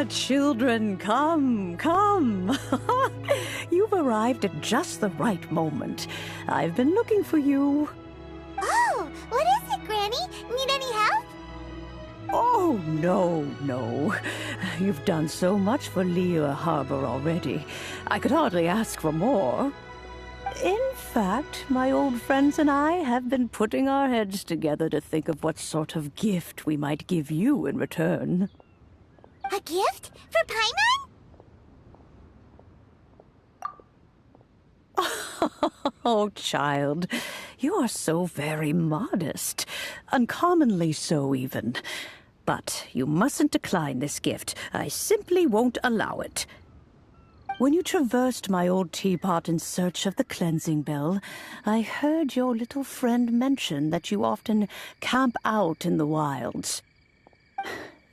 Children, come, come. You've arrived at just the right moment. I've been looking for you. Oh, what is it, Granny? Need any help? Oh, no. You've done so much for Liyue Harbor already. I could hardly ask for more. In fact, my old friends and I have been putting our heads together to think of what sort of gift we might give you in return. A gift? For Paimon? Oh, child, you are so very modest. Uncommonly so, even. But you mustn't decline this gift. I simply won't allow it. When you traversed my old teapot in search of the cleansing bell, I heard your little friend mention that you often camp out in the wilds.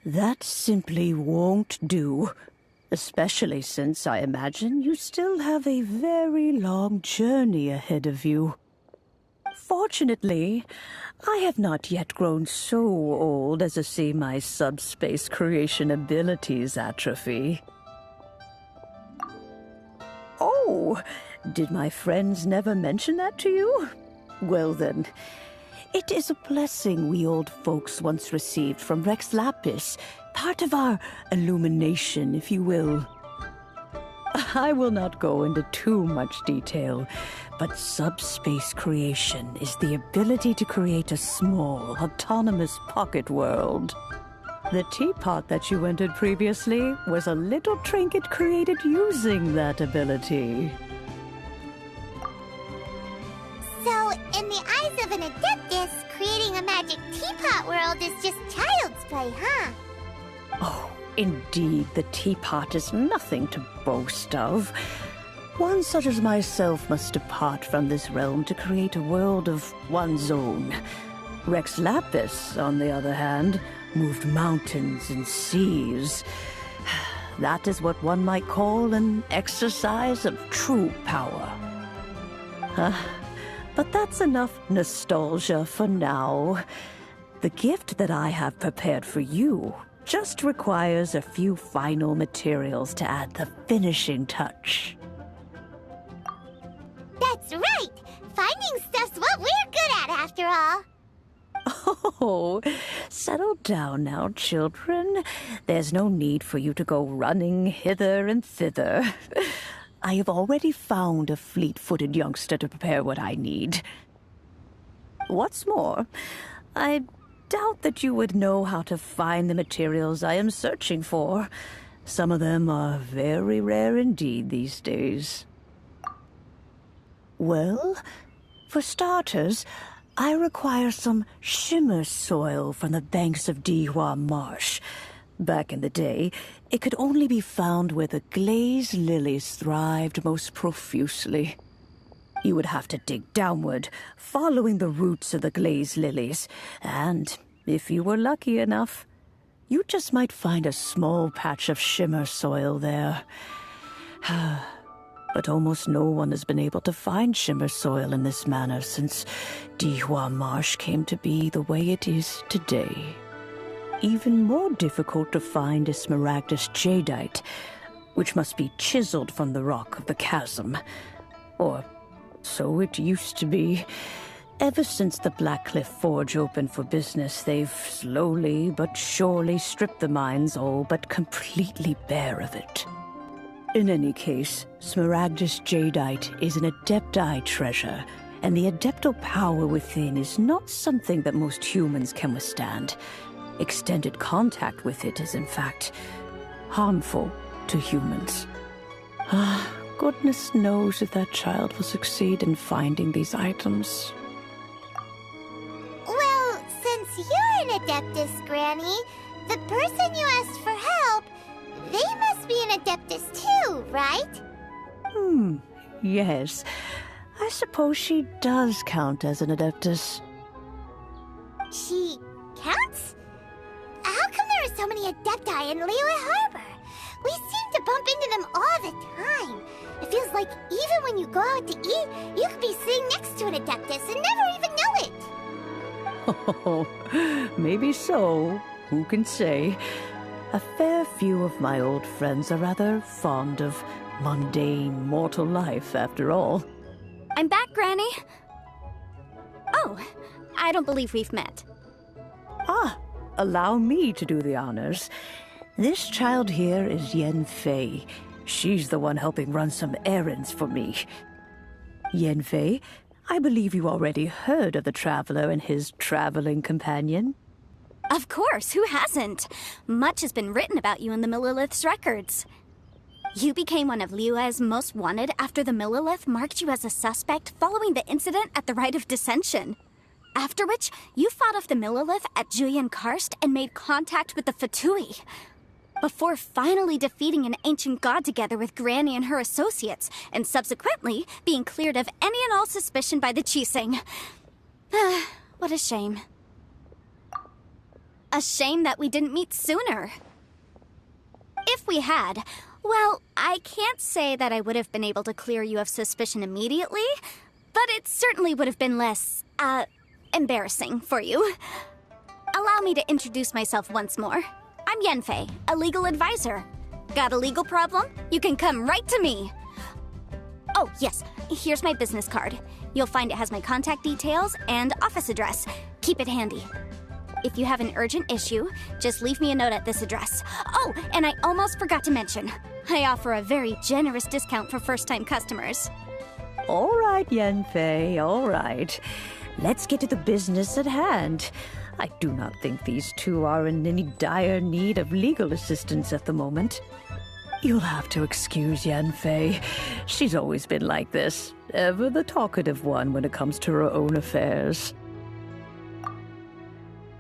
That simply won't do, especially since I imagine you still have a very long journey ahead of you. Fortunately, I have not yet grown so old as to see my subspace creation abilities atrophy. Oh, did my friends never mention that to you? Well then, it is a blessing we old folks once received from Rex Lapis, part of our illumination, if you will. I will not go into too much detail, but subspace creation is the ability to create a small, autonomous pocket world. The teapot that you entered previously was a little trinket created using that ability. So, in the eyes of an Adeptus, creating a magic teapot world is just child's play, huh? Oh, indeed, the teapot is nothing to boast of. One such as myself must depart from this realm to create a world of one's own. Rex Lapis, on the other hand, moved mountains and seas. That is what one might call an exercise of true power. But that's enough nostalgia for now. The gift that I have prepared for you just requires a few final materials to add the finishing touch. That's right! Finding stuff's what we're good at, after all. Oh, settle down now, children. There's no need for you to go running hither and thither. I have already found a fleet-footed youngster to prepare what I need. What's more, I doubt that you would know how to find the materials I am searching for. Some of them are very rare indeed these days. Well, for starters, I require some shimmer soil from the banks of Dihua Marsh. Back in the day, it could only be found where the glazed lilies thrived most profusely. You would have to dig downward, following the roots of the glazed lilies, and if you were lucky enough, you just might find a small patch of shimmer soil there. But almost no one has been able to find shimmer soil in this manner since Dihua Marsh came to be the way it is today. Even more difficult to find is smaragdus jadeite, which must be chiseled from the rock of the chasm. Or so it used to be. Ever since the Blackcliff Forge opened for business, they've slowly but surely stripped the mines all but completely bare of it. In any case, Smaragdus Jadeite is an Adepti treasure, and the Adeptal power within is not something that most humans can withstand. Extended contact with it is, in fact, harmful to humans. Goodness knows if that child will succeed in finding these items. Well, since you're an Adeptus, Granny, the person you asked for help, they must be an Adeptus too, right? Yes. I suppose she does count as an Adeptus. She counts? How come there are so many Adepti in Liyue Harbor? We seem to bump into them all the time. It feels like even when you go out to eat, you could be sitting next to an Adeptus and never even know it. Oh, maybe so. Who can say? A fair few of my old friends are rather fond of mundane mortal life, after all. I'm back, Granny. Oh, I don't believe we've met. Allow me to do the honors. This child here is Yanfei. She's the one helping run some errands for me. Yanfei, I believe you already heard of the Traveler and his traveling companion. Of course, who hasn't? Much has been written about you in the Millilith's records. You became one of Liyue's most wanted after the Millilith marked you as a suspect following the incident at the Rite of Dissension. After which, you fought off the Millilith at Julian Karst and made contact with the Fatui. Before finally defeating an ancient god together with Granny and her associates, and subsequently being cleared of any and all suspicion by the Chiseng. What a shame. A shame that we didn't meet sooner. If we had, well, I can't say that I would have been able to clear you of suspicion immediately, but it certainly would have been less, embarrassing for you. Allow me to introduce myself once more. I'm Yanfei, a legal advisor. Got a legal problem? You can come right to me. Oh, yes, here's my business card. You'll find it has my contact details and office address. Keep it handy. If you have an urgent issue, just leave me a note at this address. Oh, and I almost forgot to mention, I offer a very generous discount for first-time customers. All right, Yanfei, all right. Let's get to the business at hand. I do not think these two are in any dire need of legal assistance at the moment. You'll have to excuse Yanfei. She's always been like this, ever the talkative one when it comes to her own affairs.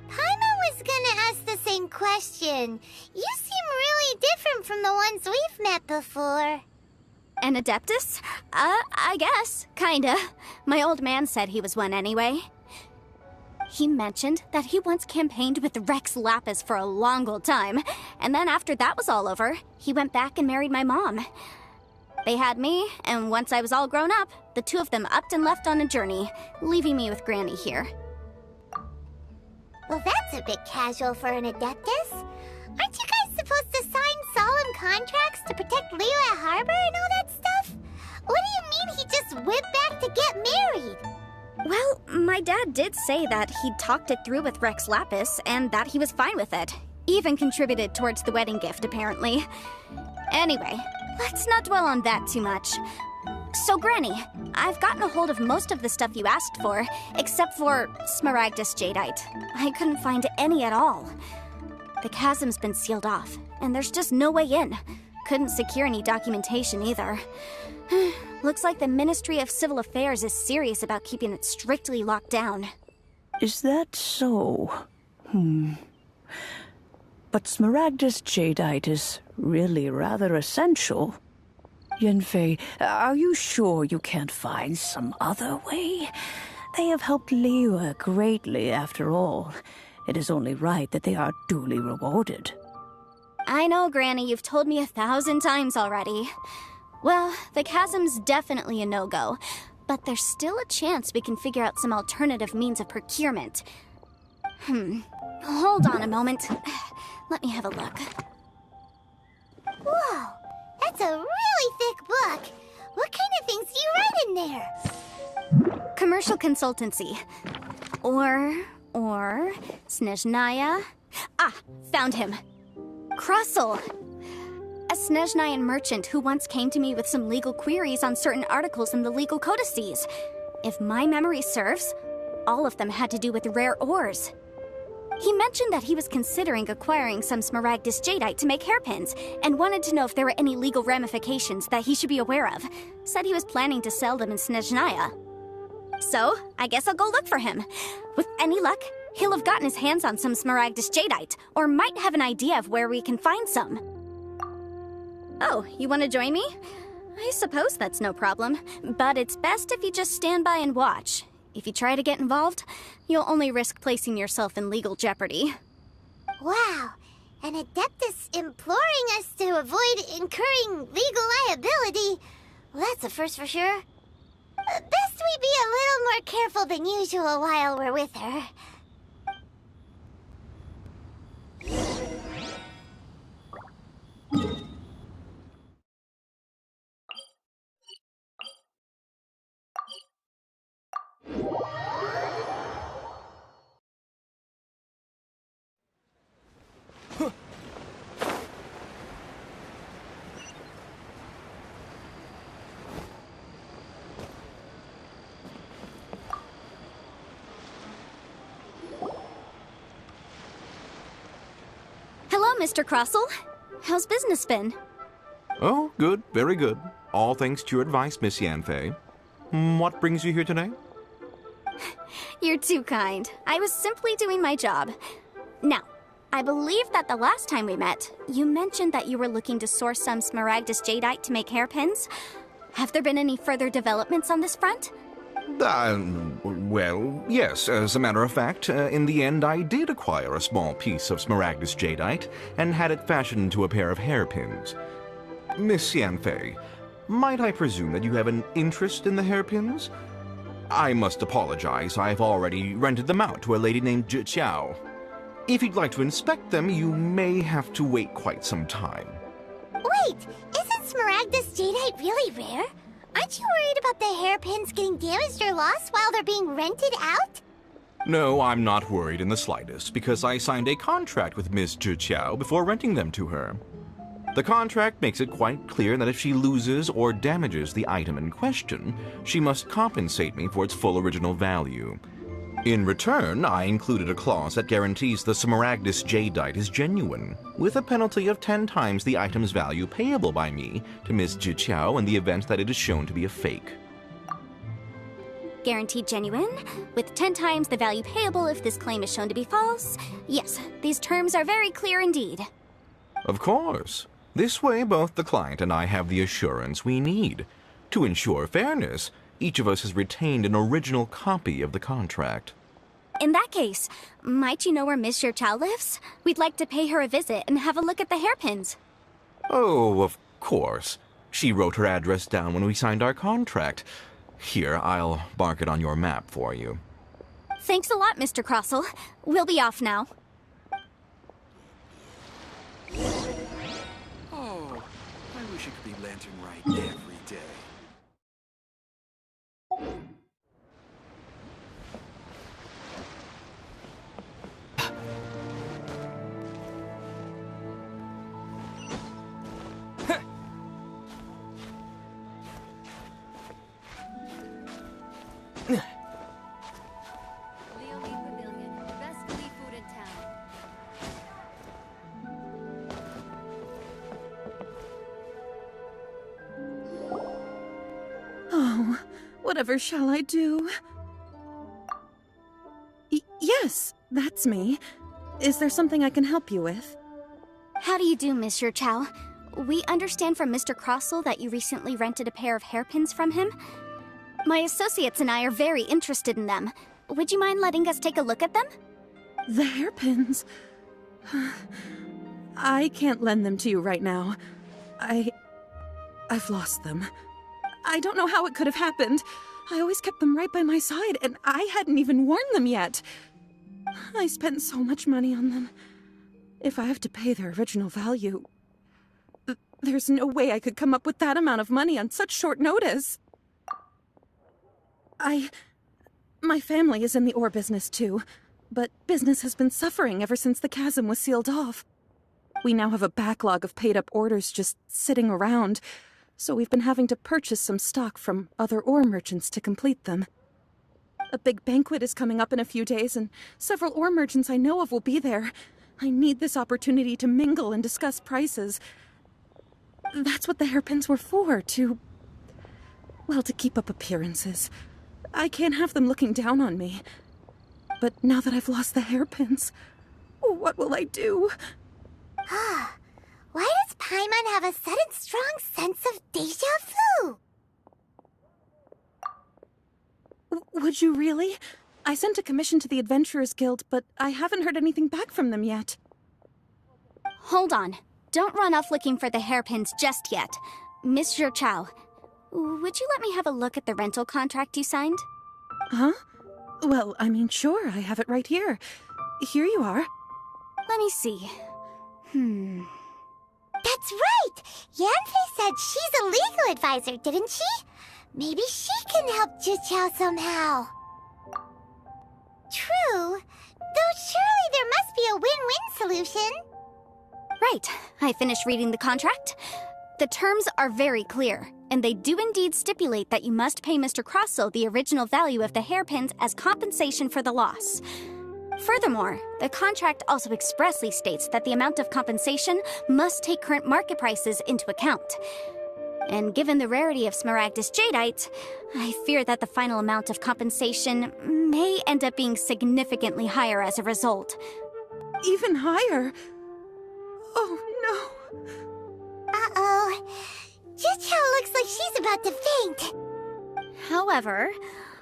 Paimon was gonna ask the same question. You seem really different from the ones we've met before. An Adeptus? I guess. Kinda. My old man said he was one anyway. He mentioned that he once campaigned with Rex Lapis for a long old time, and then after that was all over, he went back and married my mom. They had me, and once I was all grown up, the two of them upped and left on a journey, leaving me with Granny here. Well, that's a bit casual for an Adeptus. Aren't you guys supposed to sign solemn contracts to protect Liyue Harbor and all that stuff? What do you mean he just went back to get married? Well, my dad did say that he'd talked it through with Rex Lapis and that he was fine with it. Even contributed towards the wedding gift, apparently. Anyway, let's not dwell on that too much. So, Granny, I've gotten a hold of most of the stuff you asked for, except for Smaragdus Jadeite. I couldn't find any at all. The chasm's been sealed off, and there's just no way in. Couldn't secure any documentation either. Looks like the Ministry of Civil Affairs is serious about keeping it strictly locked down. Is that so? But Smaragdus Jadeite is really rather essential. Yanfei, are you sure you can't find some other way? They have helped Liyue greatly, after all. It is only right that they are duly rewarded. I know, Granny, you've told me 1,000 times already. Well, the chasm's definitely a no-go, but there's still a chance we can figure out some alternative means of procurement. Hold on a moment. Let me have a look. Whoa, that's a really thick book. What kind of things do you write in there? Commercial consultancy. Or Snezhnaya. Ah, found him. Krustle. A Snezhnayan merchant who once came to me with some legal queries on certain articles in the legal codices. If my memory serves, all of them had to do with rare ores. He mentioned that he was considering acquiring some Smaragdus jadeite to make hairpins, and wanted to know if there were any legal ramifications that he should be aware of. Said he was planning to sell them in Snezhnaya. So, I guess I'll go look for him. With any luck, he'll have gotten his hands on some Smaragdus jadeite, or might have an idea of where we can find some. Oh, you want to join me? I suppose that's no problem, but it's best if you just stand by and watch. If you try to get involved, you'll only risk placing yourself in legal jeopardy. Wow, an Adeptus imploring us to avoid incurring legal liability. Well, that's a first for sure. Best we be a little more careful than usual while we're with her. Hello, Mr. Crossell. How's business been? Oh, good, very good. All thanks to your advice, Miss Yanfei. What brings you here today? You're too kind. I was simply doing my job. Now, I believe that the last time we met, you mentioned that you were looking to source some Smaragdus jadeite to make hairpins. Have there been any further developments on this front? Well, yes. As a matter of fact, in the end, I did acquire a small piece of Smaragdus jadeite and had it fashioned into a pair of hairpins. Miss Yanfei, might I presume that you have an interest in the hairpins? I must apologize. I've already rented them out to a lady named Zhi Qiao. If you'd like to inspect them, you may have to wait quite some time. Wait, isn't Smaragdus jadeite really rare? Aren't you worried about the hairpins getting damaged or lost while they're being rented out? No, I'm not worried in the slightest, because I signed a contract with Miss Zhi Qiao before renting them to her. The contract makes it quite clear that if she loses or damages the item in question, she must compensate me for its full original value. In return, I included a clause that guarantees the Smaragdus jadeite is genuine, with a penalty of 10 times the item's value payable by me to Miss Zhi Qiao in the event that it is shown to be a fake. Guaranteed genuine, with 10 times the value payable if this claim is shown to be false. Yes, these terms are very clear indeed. Of course. This way, both the client and I have the assurance we need. To ensure fairness, each of us has retained an original copy of the contract. In that case, might you know where Miss Zhi Qiao lives? We'd like to pay her a visit and have a look at the hairpins. Oh, of course. She wrote her address down when we signed our contract. Here, I'll mark it on your map for you. Thanks a lot, Mr. Crossell. We'll be off now. Oh, I wish it could be lantern right every day. Oh, whatever shall I do? Yes, that's me. Is there something I can help you with? How do you do, Miss Zhi Qiao? We understand from Mr. Crossell that you recently rented a pair of hairpins from him. My associates and I are very interested in them. Would you mind letting us take a look at them? The hairpins? I can't lend them to you right now. I've lost them. I don't know how it could have happened. I always kept them right by my side, and I hadn't even worn them yet. I spent so much money on them. If I have to pay their original value, there's no way I could come up with that amount of money on such short notice. My family is in the ore business too, but business has been suffering ever since the chasm was sealed off. We now have a backlog of paid-up orders just sitting around, so we've been having to purchase some stock from other ore merchants to complete them. A big banquet is coming up in a few days, and several ore merchants I know of will be there. I need this opportunity to mingle and discuss prices. That's what the hairpins were for, to keep up appearances. I can't have them looking down on me. But now that I've lost the hairpins, what will I do? Why does Paimon have a sudden strong sense of déjà vu? Would you really? I sent a commission to the Adventurers Guild, but I haven't heard anything back from them yet. Hold on. Don't run off looking for the hairpins just yet. Mr. Chow, would you let me have a look at the rental contract you signed? Huh? Well, I mean, sure, I have it right here. Here you are. Let me see. That's right! Yanfei said she's a legal advisor, didn't she? Maybe she can help Juqiao somehow. True. Though surely there must be a win-win solution. Right. I finished reading the contract. The terms are very clear, and they do indeed stipulate that you must pay Mr. Crossel the original value of the hairpins as compensation for the loss. Furthermore, the contract also expressly states that the amount of compensation must take current market prices into account. And given the rarity of Smaragdus Jadeite, I fear that the final amount of compensation may end up being significantly higher as a result. Even higher? Oh, no. Uh-oh. Juqiao looks like she's about to faint. However,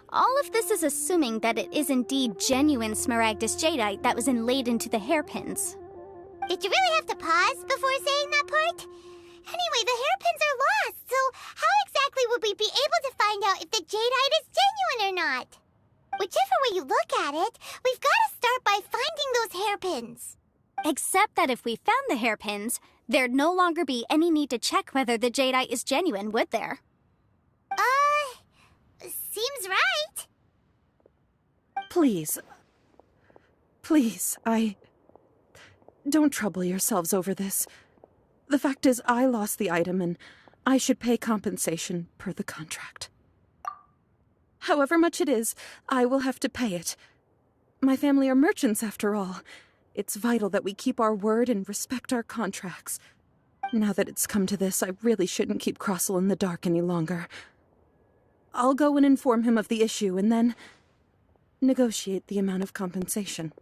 all of this is assuming that it is indeed genuine Smaragdus Jadeite that was inlaid into the hairpins. Did you really have to pause before saying that part? Anyway, the hairpins are lost, so how exactly would we be able to find out if the Jadeite is genuine or not? Whichever way you look at it, we've got to start by finding those hairpins. Except that if we found the hairpins, there'd no longer be any need to check whether the Jadeite is genuine, would there? Seems right. Please, don't trouble yourselves over this. The fact is, I lost the item, and I should pay compensation per the contract. However much it is, I will have to pay it. My family are merchants, after all. It's vital that we keep our word and respect our contracts. Now that it's come to this, I really shouldn't keep Crossel in the dark any longer. I'll go and inform him of the issue, and then negotiate the amount of compensation.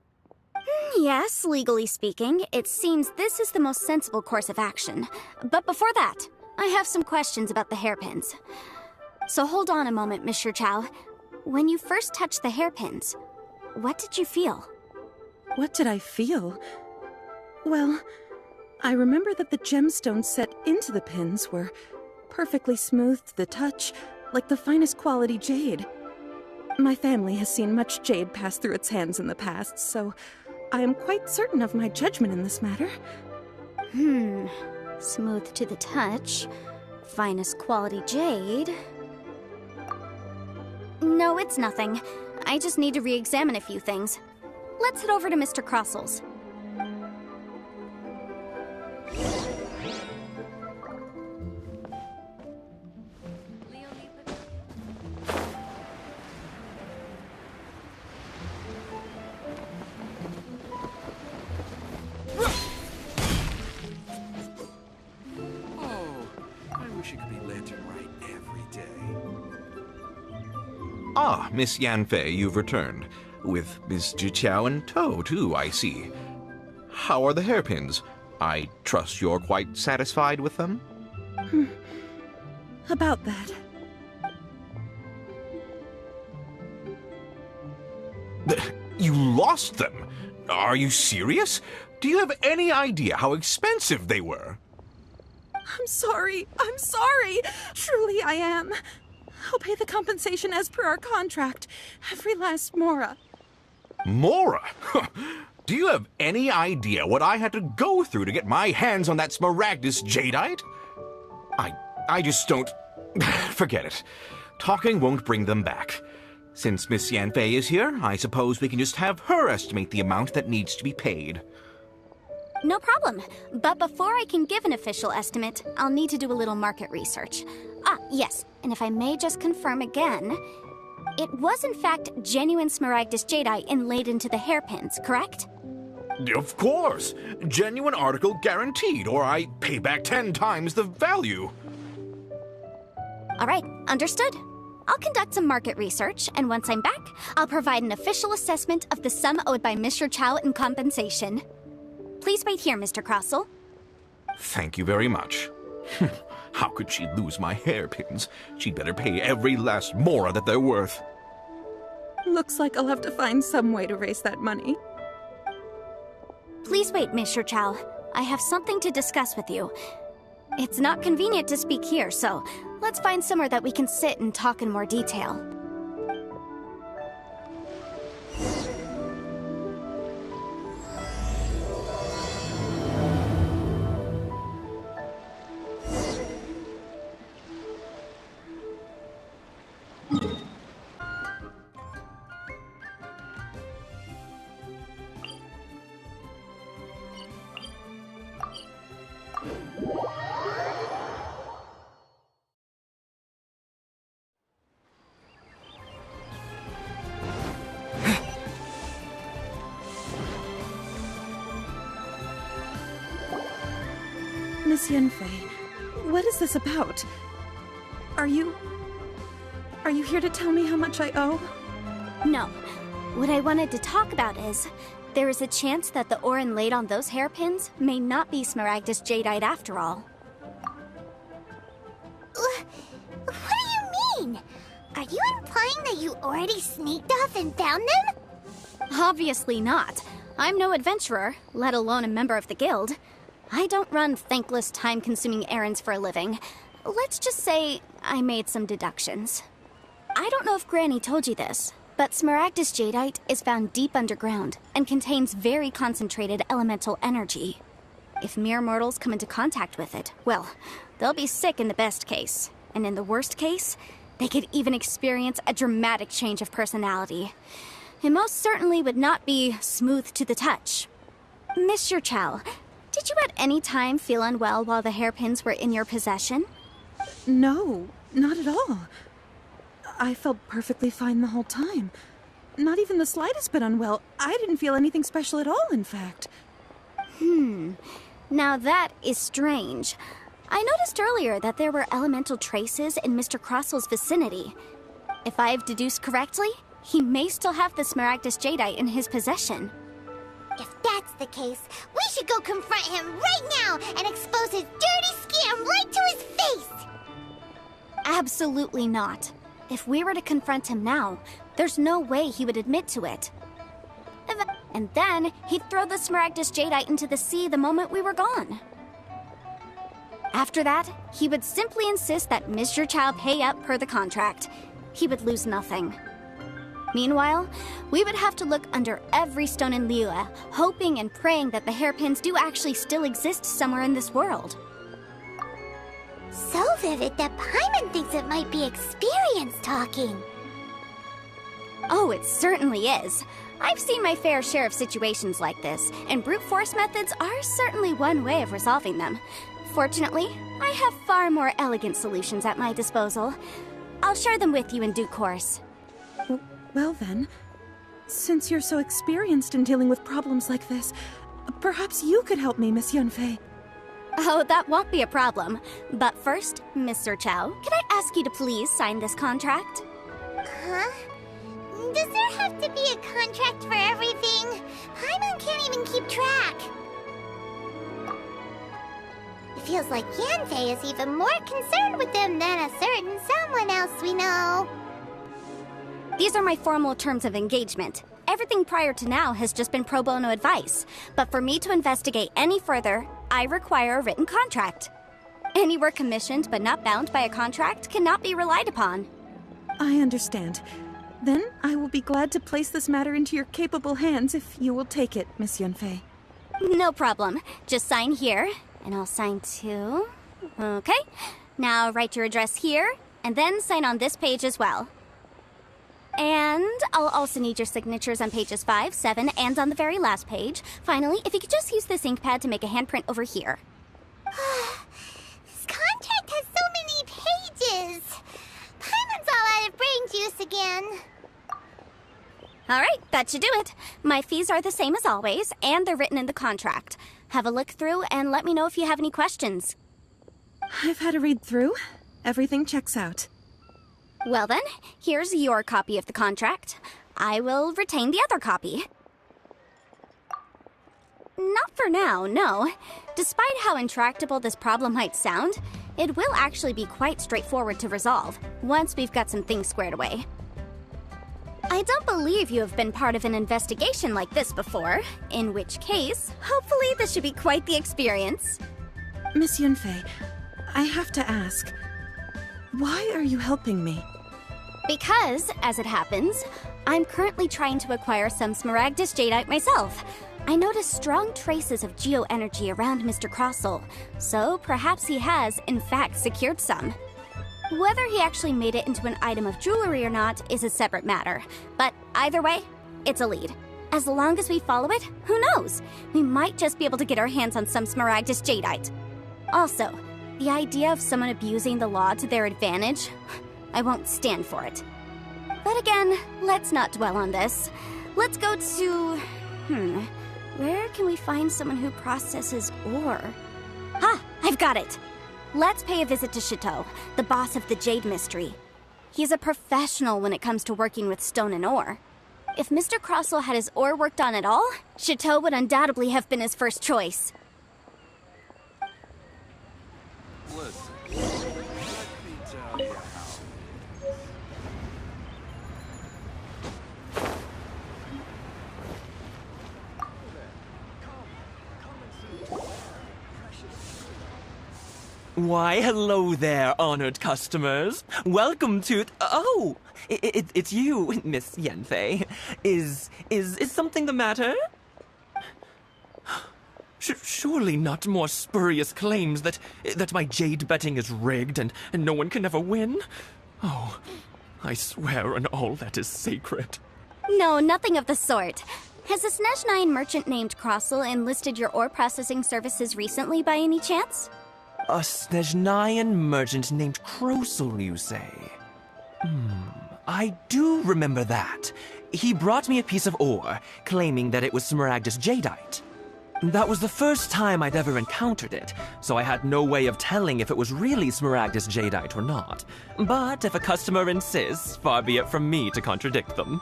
Yes, legally speaking, it seems this is the most sensible course of action. But before that, I have some questions about the hairpins. So hold on a moment, Mr. Chow. When you first touched the hairpins, what did you feel? What did I feel? Well, I remember that the gemstones set into the pins were perfectly smooth to the touch, like the finest quality jade. My family has seen much jade pass through its hands in the past, so I am quite certain of my judgment in this matter. Smooth to the touch, finest quality jade. No, it's nothing. I just need to re-examine a few things. Let's head over to Mr. Crossel's. Ah, Miss Yanfei, you've returned. With Miss Juqiao in tow, too, I see. How are the hairpins? I trust you're quite satisfied with them? About that. You lost them? Are you serious? Do you have any idea how expensive they were? I'm sorry. Truly I am. I'll pay the compensation as per our contract. Every last mora. Mora? Do you have any idea what I had to go through to get my hands on that Smaragdus Jadeite? I just don't... Forget it. Talking won't bring them back. Since Miss Yanfei is here, I suppose we can just have her estimate the amount that needs to be paid. No problem. But before I can give an official estimate, I'll need to do a little market research. Ah, yes, and if I may just confirm again, it was in fact genuine Smaragdus jadeite inlaid into the hairpins, correct? Of course! Genuine article guaranteed, or I pay back 10 times the value. All right, understood. I'll conduct some market research, and once I'm back, I'll provide an official assessment of the sum owed by Mr. Chow in compensation. Please wait here, Mr. Crossell. Thank you very much. How could she lose my hairpins? She'd better pay every last mora that they're worth. Looks like I'll have to find some way to raise that money. Please wait, Mr. Chow. I have something to discuss with you. It's not convenient to speak here, so let's find somewhere that we can sit and talk in more detail. Miss Yanfei, what is this about? Are you here to tell me how much I owe? No. What I wanted to talk about is, there is a chance that the ore inlaid on those hairpins may not be Smaragdus jadeite after all. What do you mean? Are you implying that you already sneaked off and found them? Obviously not. I'm no adventurer, let alone a member of the guild. I don't run thankless, time-consuming errands for a living. Let's just say I made some deductions. I don't know if Granny told you this, but Smaragdus jadeite is found deep underground and contains very concentrated elemental energy. If mere mortals come into contact with it, well, they'll be sick in the best case. And in the worst case, they could even experience a dramatic change of personality. It most certainly would not be smooth to the touch. Mr. Chow, did you at any time feel unwell while the hairpins were in your possession? No, not at all. I felt perfectly fine the whole time. Not even the slightest bit unwell. I didn't feel anything special at all, in fact. Now that is strange. I noticed earlier that there were elemental traces in Mr. Crossell's vicinity. If I've deduced correctly, he may still have the Smaragdus jadeite in his possession. If that's the case, we should go confront him right now and expose his dirty scam right to his face! Absolutely not. If we were to confront him now, there's no way he would admit to it. And then he'd throw the Smaragdus jadeite into the sea the moment we were gone. After that, he would simply insist that Mr. Chow pay up per the contract. He would lose nothing. Meanwhile, we would have to look under every stone in Liyue, hoping and praying that the hairpins do actually still exist somewhere in this world. So vivid that Paimon thinks it might be experience talking. Oh, it certainly is. I've seen my fair share of situations like this, and brute force methods are certainly one way of resolving them. Fortunately, I have far more elegant solutions at my disposal. I'll share them with you in due course. Well then, since you're so experienced in dealing with problems like this, perhaps you could help me, Miss Yanfei. Oh, that won't be a problem. But first, Mr. Chow, can I ask you to please sign this contract? Huh? Does there have to be a contract for everything? Paimon can't even keep track. It feels like Yanfei is even more concerned with them than a certain someone else we know. These are my formal terms of engagement. Everything prior to now has just been pro bono advice. But for me to investigate any further, I require a written contract. Any work commissioned but not bound by a contract cannot be relied upon. I understand. Then I will be glad to place this matter into your capable hands if you will take it, Miss Yanfei. No problem. Just sign here, and I'll sign too. Okay. Now write your address here, and then sign on this page as well. And I'll also need your signatures on pages 5, 7, and on the very last page. Finally, if you could just use this ink pad to make a handprint over here. This contract has so many pages. Paimon's all out of brain juice again. Alright, that should do it. My fees are the same as always, and they're written in the contract. Have a look through and let me know if you have any questions. I've had a read through. Everything checks out. Well then, here's your copy of the contract. I will retain the other copy. Not for now, no. Despite how intractable this problem might sound, it will actually be quite straightforward to resolve, once we've got some things squared away. I don't believe you have been part of an investigation like this before, in which case, hopefully this should be quite the experience. Miss Yunfei, I have to ask, why are you helping me? Because, as it happens, I'm currently trying to acquire some Smaragdus Jadeite myself. I noticed strong traces of geoenergy around Mr. Crossel, so perhaps he has, in fact, secured some. Whether he actually made it into an item of jewelry or not is a separate matter, but either way, it's a lead. As long as we follow it, who knows? We might just be able to get our hands on some Smaragdus Jadeite. Also, the idea of someone abusing the law to their advantage, I won't stand for it. But again, let's not dwell on this. Let's go to... where can we find someone who processes ore? Ah, I've got it! Let's pay a visit to Chateau, the boss of the Jade Mystery. He's a professional when it comes to working with stone and ore. If Mr. Crossel had his ore worked on at all, Chateau would undoubtedly have been his first choice. Listen, let me tell you how. Why, hello there, honored customers. Welcome to... Oh, it's you, Miss Yanfei. Is something the matter? Surely not more spurious claims that my jade betting is rigged and no one can ever win? Oh, I swear on all that is sacred. No, nothing of the sort. Has a Snezhnyan merchant named Crossel enlisted your ore processing services recently by any chance? A Snezhnyan merchant named Crossel, you say? I do remember that. He brought me a piece of ore, claiming that it was Smaragdus Jadeite. That was the first time I'd ever encountered it, so I had no way of telling if it was really Smaragdus Jadeite or not. But if a customer insists, far be it from me to contradict them.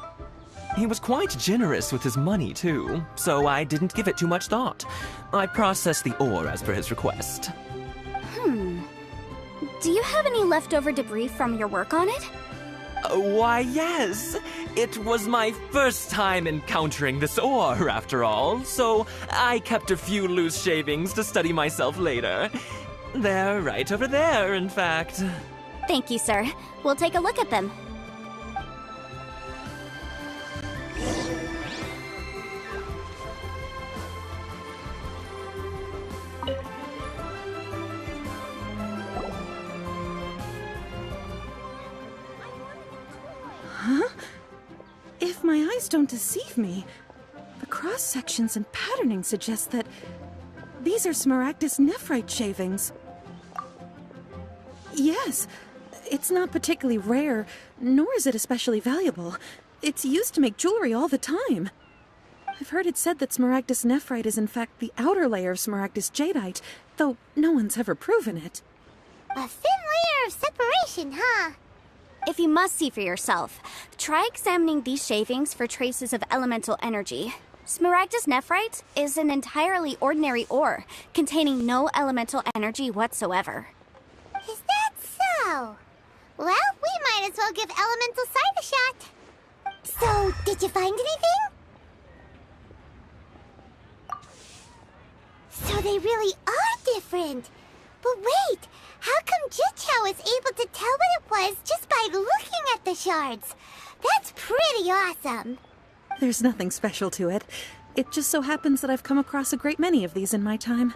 He was quite generous with his money, too, so I didn't give it too much thought. I processed the ore as per his request. Do you have any leftover debris from your work on it? Why, yes. It was my first time encountering this ore, after all, so I kept a few loose shavings to study myself later. They're right over there, in fact. Thank you, sir. We'll take a look at them. If my eyes don't deceive me, the cross-sections and patterning suggest that these are Smaragdus nephrite shavings. Yes, it's not particularly rare, nor is it especially valuable. It's used to make jewelry all the time. I've heard it said that Smaragdus nephrite is in fact the outer layer of Smaragdus jadeite, though no one's ever proven it. A thin layer of separation, huh? If you must see for yourself, try examining these shavings for traces of elemental energy. Smaragdus nephrite is an entirely ordinary ore, containing no elemental energy whatsoever. Is that so? Well, we might as well give elemental sight a shot. So, did you find anything? So they really are different. But wait, how come Jichao was able to tell what it was just by looking at the shards? That's pretty awesome. There's nothing special to it. It just so happens that I've come across a great many of these in my time.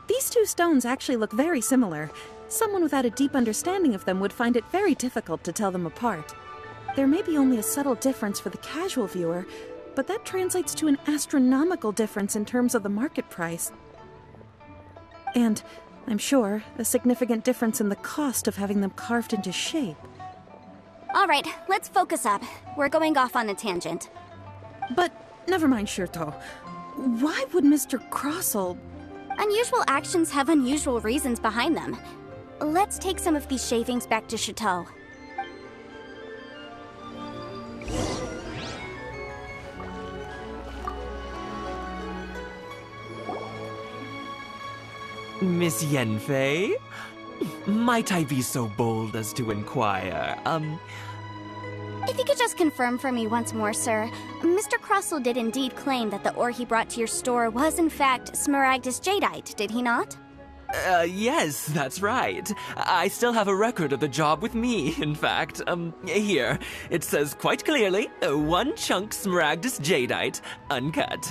These two stones actually look very similar. Someone without a deep understanding of them would find it very difficult to tell them apart. There may be only a subtle difference for the casual viewer, but that translates to an astronomical difference in terms of the market price. And, I'm sure, a significant difference in the cost of having them carved into shape. All right, let's focus up. We're going off on a tangent. But, never mind, Shirto. Why would Mr. Crossell... Unusual actions have unusual reasons behind them. Let's take some of these shavings back to Chateau. Miss Yenfei? Might I be so bold as to inquire, If you could just confirm for me once more, sir. Mr. Crossell did indeed claim that the ore he brought to your store was in fact Smaragdus Jadeite, did he not? Yes, that's right. I still have a record of the job with me, in fact. Here. It says quite clearly, 1 chunk Smaragdus Jadeite, uncut.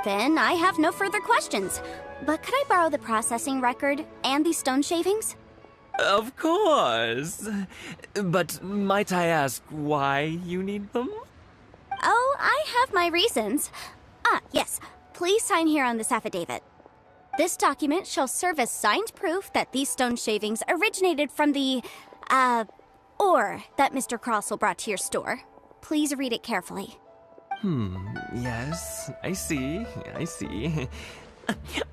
Then I have no further questions. But could I borrow the processing record and these stone shavings? Of course. But might I ask why you need them? Oh, I have my reasons. Yes. Please sign here on this affidavit. This document shall serve as signed proof that these stone shavings originated from the, ore that Mr. Crossell brought to your store. Please read it carefully. Yes, I see.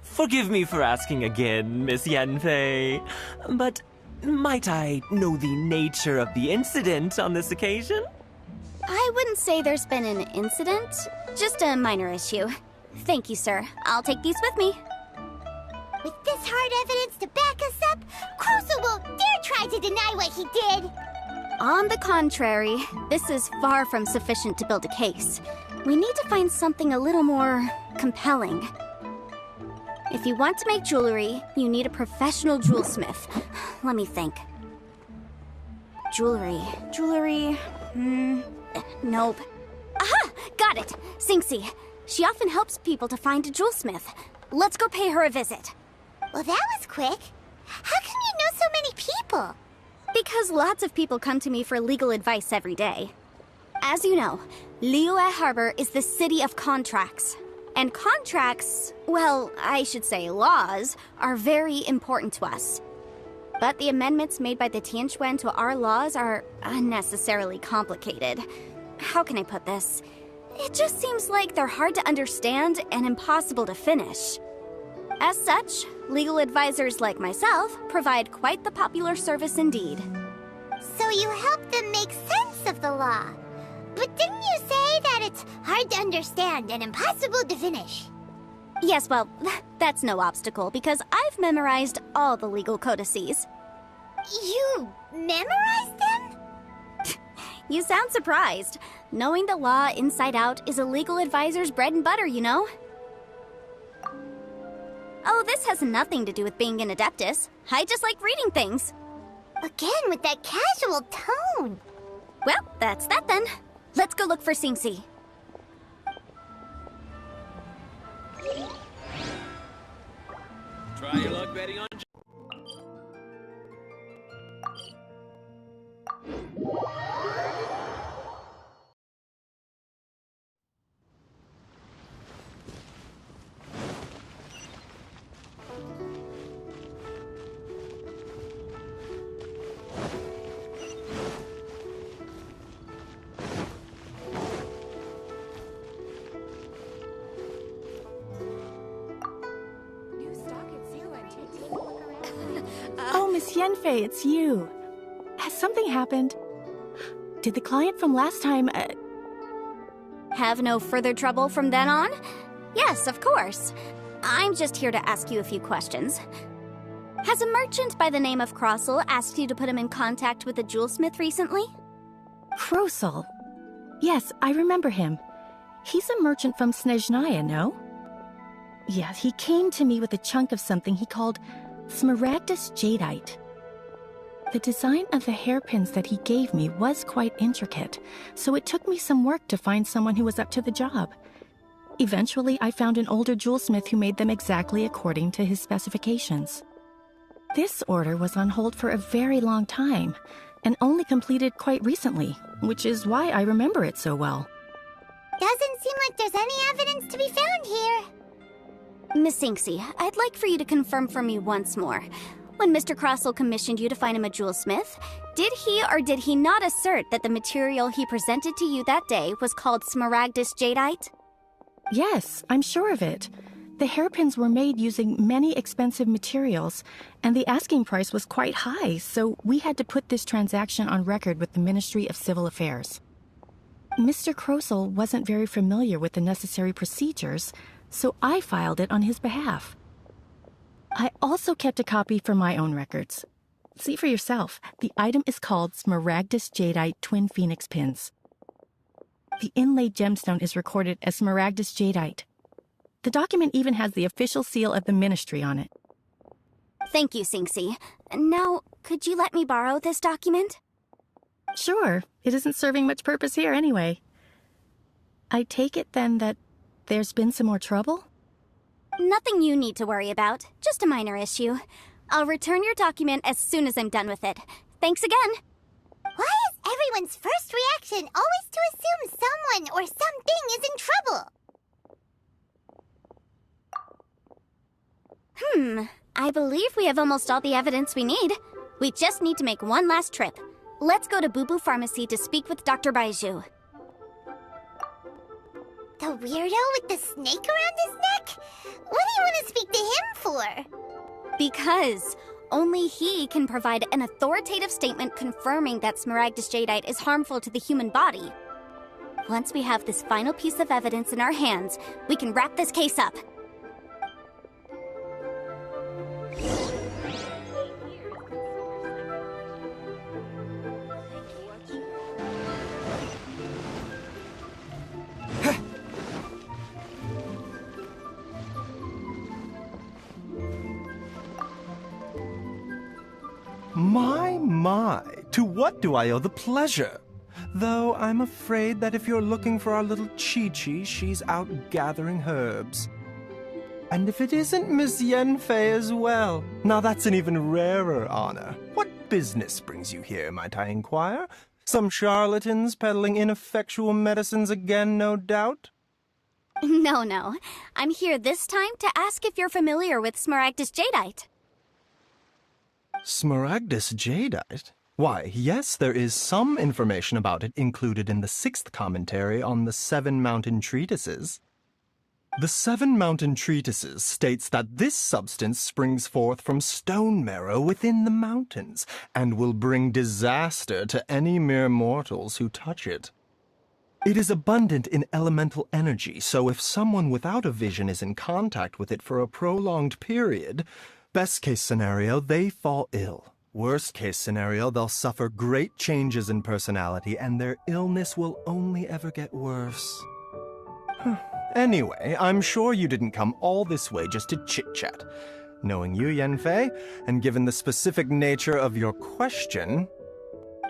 Forgive me for asking again, Miss Yenfei, but might I know the nature of the incident on this occasion? I wouldn't say there's been an incident, just a minor issue. Thank you, sir. I'll take these with me. With this hard evidence to back us up, Crossell won't dare try to deny what he did! On the contrary, this is far from sufficient to build a case. We need to find something a little more compelling. If you want to make jewelry, you need a professional jewelsmith. Let me think. Jewelry. Nope. Aha! Got it! Singxi. She often helps people to find a jewelsmith. Let's go pay her a visit. Well, that was quick. How come you know so many people? Because lots of people come to me for legal advice every day. As you know, Liyue Harbor is the city of contracts. And contracts, well, I should say laws, are very important to us. But the amendments made by the Tianquan to our laws are unnecessarily complicated. How can I put this? It just seems like they're hard to understand and impossible to finish. As such, legal advisors like myself provide quite the popular service indeed. So you help them make sense of the law. But didn't you say that it's hard to understand and impossible to finish? Yes, well, that's no obstacle because I've memorized all the legal codices. You memorized them? You sound surprised. Knowing the law inside out is a legal advisor's bread and butter, you know? Oh, this has nothing to do with being an Adeptus. I just like reading things. Again, with that casual tone. Well, that's that then. Let's go look for Singxi. Try your luck betting on... Oh, Miss Yenfei, it's you. Has something happened? Did the client from last time, Have no further trouble from then on? Yes, of course. I'm just here to ask you a few questions. Has a merchant by the name of Crossell asked you to put him in contact with a jewelsmith recently? Crossell? Yes, I remember him. He's a merchant from Snezhnaya, no? Yeah, he came to me with a chunk of something he called Smaragdus Jadeite. The design of the hairpins that he gave me was quite intricate, so it took me some work to find someone who was up to the job. Eventually, I found an older jewelsmith who made them exactly according to his specifications. This order was on hold for a very long time, and only completed quite recently, which is why I remember it so well. Doesn't seem like there's any evidence to be found here. Miss Inksy, I'd like for you to confirm for me once more. When Mr. Crossell commissioned you to find him a jewelsmith, did he or did he not assert that the material he presented to you that day was called smaragdus jadeite? Yes, I'm sure of it. The hairpins were made using many expensive materials, and the asking price was quite high, so we had to put this transaction on record with the Ministry of Civil Affairs. Mr. Crossell wasn't very familiar with the necessary procedures, so I filed it on his behalf. I also kept a copy for my own records. See for yourself, the item is called Smaragdus Jadeite Twin Phoenix Pins. The inlaid gemstone is recorded as Smaragdus Jadeite. The document even has the official seal of the Ministry on it. Thank you, Sinksy. Now, could you let me borrow this document? Sure, it isn't serving much purpose here anyway. I take it then that there's been some more trouble? Nothing you need to worry about, just a minor issue. I'll return your document as soon as I'm done with it. Thanks again! Why is everyone's first reaction always to assume someone or something is in trouble? I believe we have almost all the evidence we need. We just need to make one last trip. Let's go to Boo Boo Pharmacy to speak with Dr. Baiju. The weirdo with the snake around his neck? What do you want to speak to him for? Because only he can provide an authoritative statement confirming that smaragdus jadeite is harmful to the human body. Once we have this final piece of evidence in our hands, we can wrap this case up. My, to what do I owe the pleasure? Though I'm afraid that if you're looking for our little Chi-Chi, she's out gathering herbs. And if it isn't Miss Yanfei as well, now that's an even rarer honor. What business brings you here, might I inquire? Some charlatans peddling ineffectual medicines again, no doubt? No. I'm here this time to ask if you're familiar with smaragdus jadeite. Smaragdus jadeite? Why, yes, there is some information about it included in the 6th commentary on the 7 Mountain Treatises. The 7 Mountain Treatises states that this substance springs forth from stone marrow within the mountains, and will bring disaster to any mere mortals who touch it. It is abundant in elemental energy, so if someone without a vision is in contact with it for a prolonged period, best case scenario, they fall ill. Worst case scenario, they'll suffer great changes in personality, and their illness will only ever get worse. Anyway, I'm sure you didn't come all this way just to chit-chat. Knowing you, Yanfei, and given the specific nature of your question,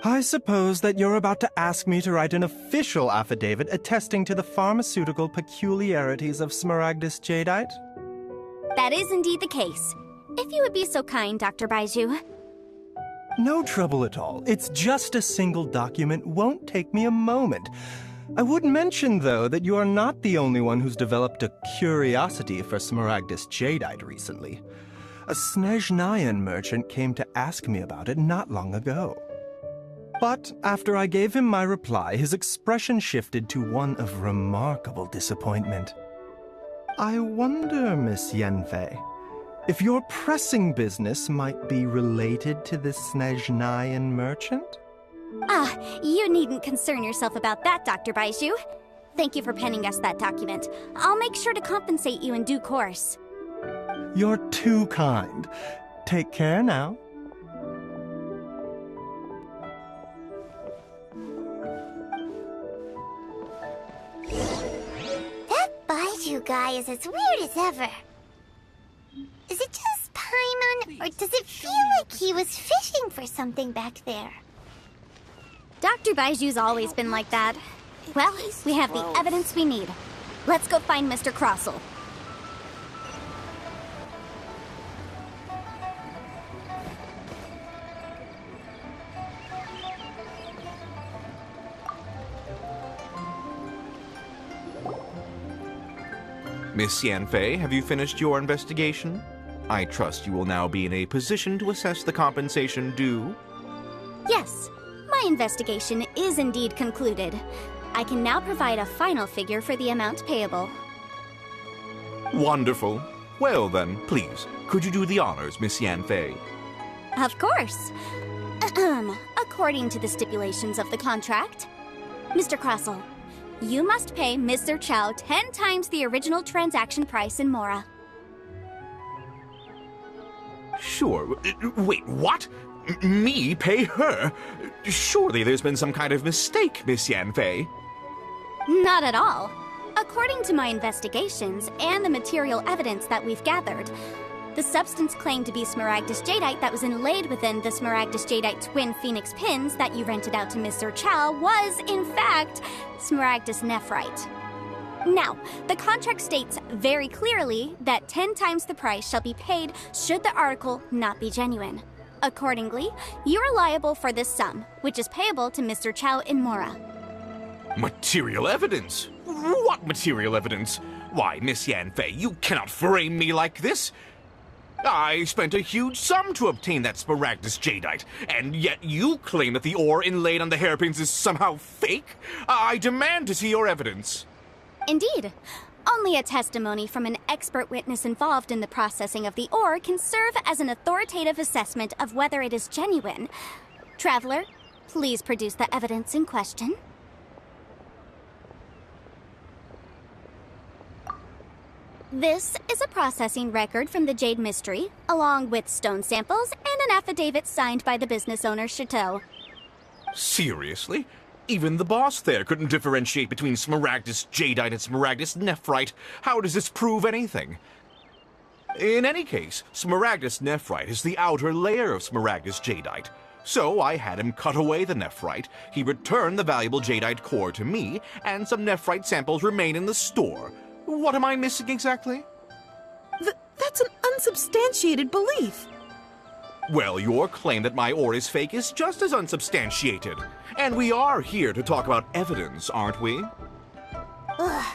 I suppose that you're about to ask me to write an official affidavit attesting to the pharmaceutical peculiarities of smaragdus jadeite? That is indeed the case. If you would be so kind, Dr. Baiju. No trouble at all. It's just a single document. Won't take me a moment. I would mention, though, that you are not the only one who's developed a curiosity for smaragdus jadeite recently. A Snezhnayan merchant came to ask me about it not long ago. But after I gave him my reply, his expression shifted to one of remarkable disappointment. I wonder, Miss Yanfei, if your pressing business might be related to this Snezhnayan merchant? You needn't concern yourself about that, Dr. Baiju. Thank you for penning us that document. I'll make sure to compensate you in due course. You're too kind. Take care now. That Baiju guy is as weird as ever. Is it just Paimon, or does it feel like he was fishing for something back there? Dr. Baiju's always been like that. Well, we have the evidence we need. Let's go find Mr. Crossell. Miss Yanfei, have you finished your investigation? I trust you will now be in a position to assess the compensation due. Yes, my investigation is indeed concluded. I can now provide a final figure for the amount payable. Wonderful. Well then, please, could you do the honors, Miss Yanfei? Of course. According to the stipulations of the contract, Mr. Crossell, you must pay Mr. Chow 10 times the original transaction price in Mora. Sure. Wait, what? Me pay her? Surely there's been some kind of mistake, Miss Yanfei. Not at all. According to my investigations and the material evidence that we've gathered, the substance claimed to be Smaragdus Jadeite that was inlaid within the Smaragdus Jadeite twin phoenix pins that you rented out to Mr. Chow was, in fact, Smaragdus Nephrite. Now, the contract states very clearly that 10 times the price shall be paid should the article not be genuine. Accordingly, you are liable for this sum, which is payable to Mr. Chow in Mora. Material evidence? What material evidence? Why, Miss Yanfei, you cannot frame me like this. I spent a huge sum to obtain that Smaragdus Jadeite, and yet you claim that the ore inlaid on the hairpins is somehow fake? I demand to see your evidence. Indeed. Only a testimony from an expert witness involved in the processing of the ore can serve as an authoritative assessment of whether it is genuine. Traveler, please produce the evidence in question. This is a processing record from the Jade Mystery, along with stone samples and an affidavit signed by the business owner, Chateau. Seriously? Even the boss there couldn't differentiate between Smaragdus Jadeite and Smaragdus Nephrite. How does this prove anything? In any case, Smaragdus Nephrite is the outer layer of Smaragdus Jadeite. So I had him cut away the Nephrite, he returned the valuable Jadeite core to me, and some Nephrite samples remain in the store. What am I missing exactly? That's an unsubstantiated belief. Well, your claim that my ore is fake is just as unsubstantiated. And we are here to talk about evidence, aren't we? Ugh.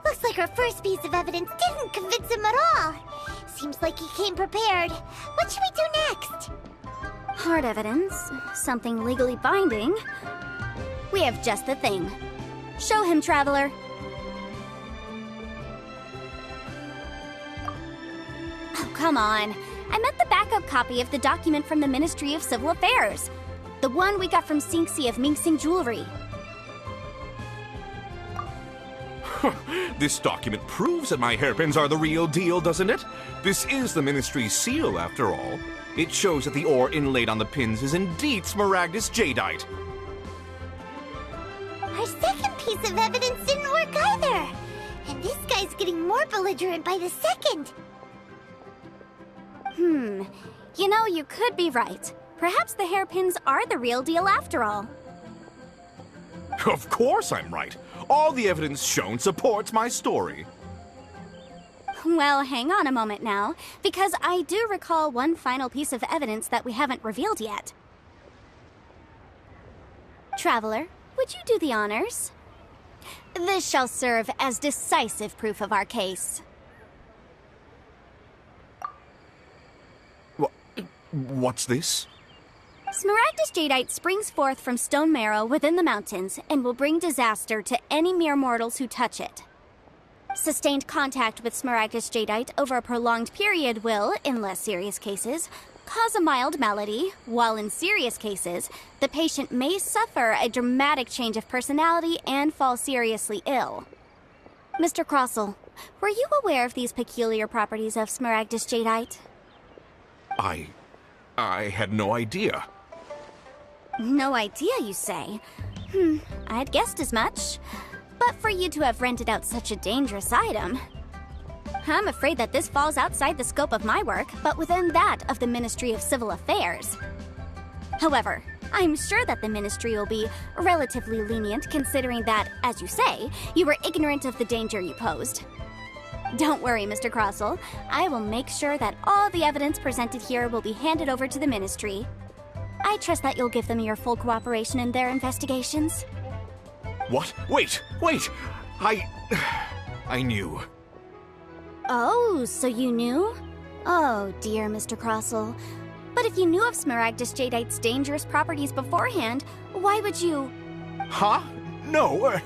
Looks like our first piece of evidence didn't convince him at all. Seems like he came prepared. What should we do next? Hard evidence, something legally binding. We have just the thing. Show him, Traveler. Oh, come on. I meant the backup copy of the document from the Ministry of Civil Affairs. The one we got from Sinxi of Mingxing Jewelry. This document proves that my hairpins are the real deal, doesn't it? This is the Ministry's seal, after all. It shows that the ore inlaid on the pins is indeed Smaragdus Jadeite. Our second piece of evidence didn't work either. And this guy's getting more belligerent by the second. You know, you could be right. Perhaps the hairpins are the real deal after all. Of course I'm right. All the evidence shown supports my story. Well, hang on a moment now, because I do recall one final piece of evidence that we haven't revealed yet. Traveler, would you do the honors? This shall serve as decisive proof of our case. What's this? Smaragdus Jadeite springs forth from stone marrow within the mountains and will bring disaster to any mere mortals who touch it. Sustained contact with Smaragdus Jadeite over a prolonged period will, in less serious cases, cause a mild malady, while in serious cases, the patient may suffer a dramatic change of personality and fall seriously ill. Mr. Crossell, were you aware of these peculiar properties of Smaragdus Jadeite? I had no idea. No idea, you say? I'd guessed as much. But for you to have rented out such a dangerous item... I'm afraid that this falls outside the scope of my work, but within that of the Ministry of Civil Affairs. However, I'm sure that the Ministry will be relatively lenient considering that, as you say, you were ignorant of the danger you posed. Don't worry, Mr. Crossell. I will make sure that all the evidence presented here will be handed over to the Ministry. I trust that you'll give them your full cooperation in their investigations. What? Wait! I knew. Oh, so you knew? Oh dear, Mr. Crossell. But if you knew of Smaragdus Jadeite's dangerous properties beforehand, why would you... Huh? No,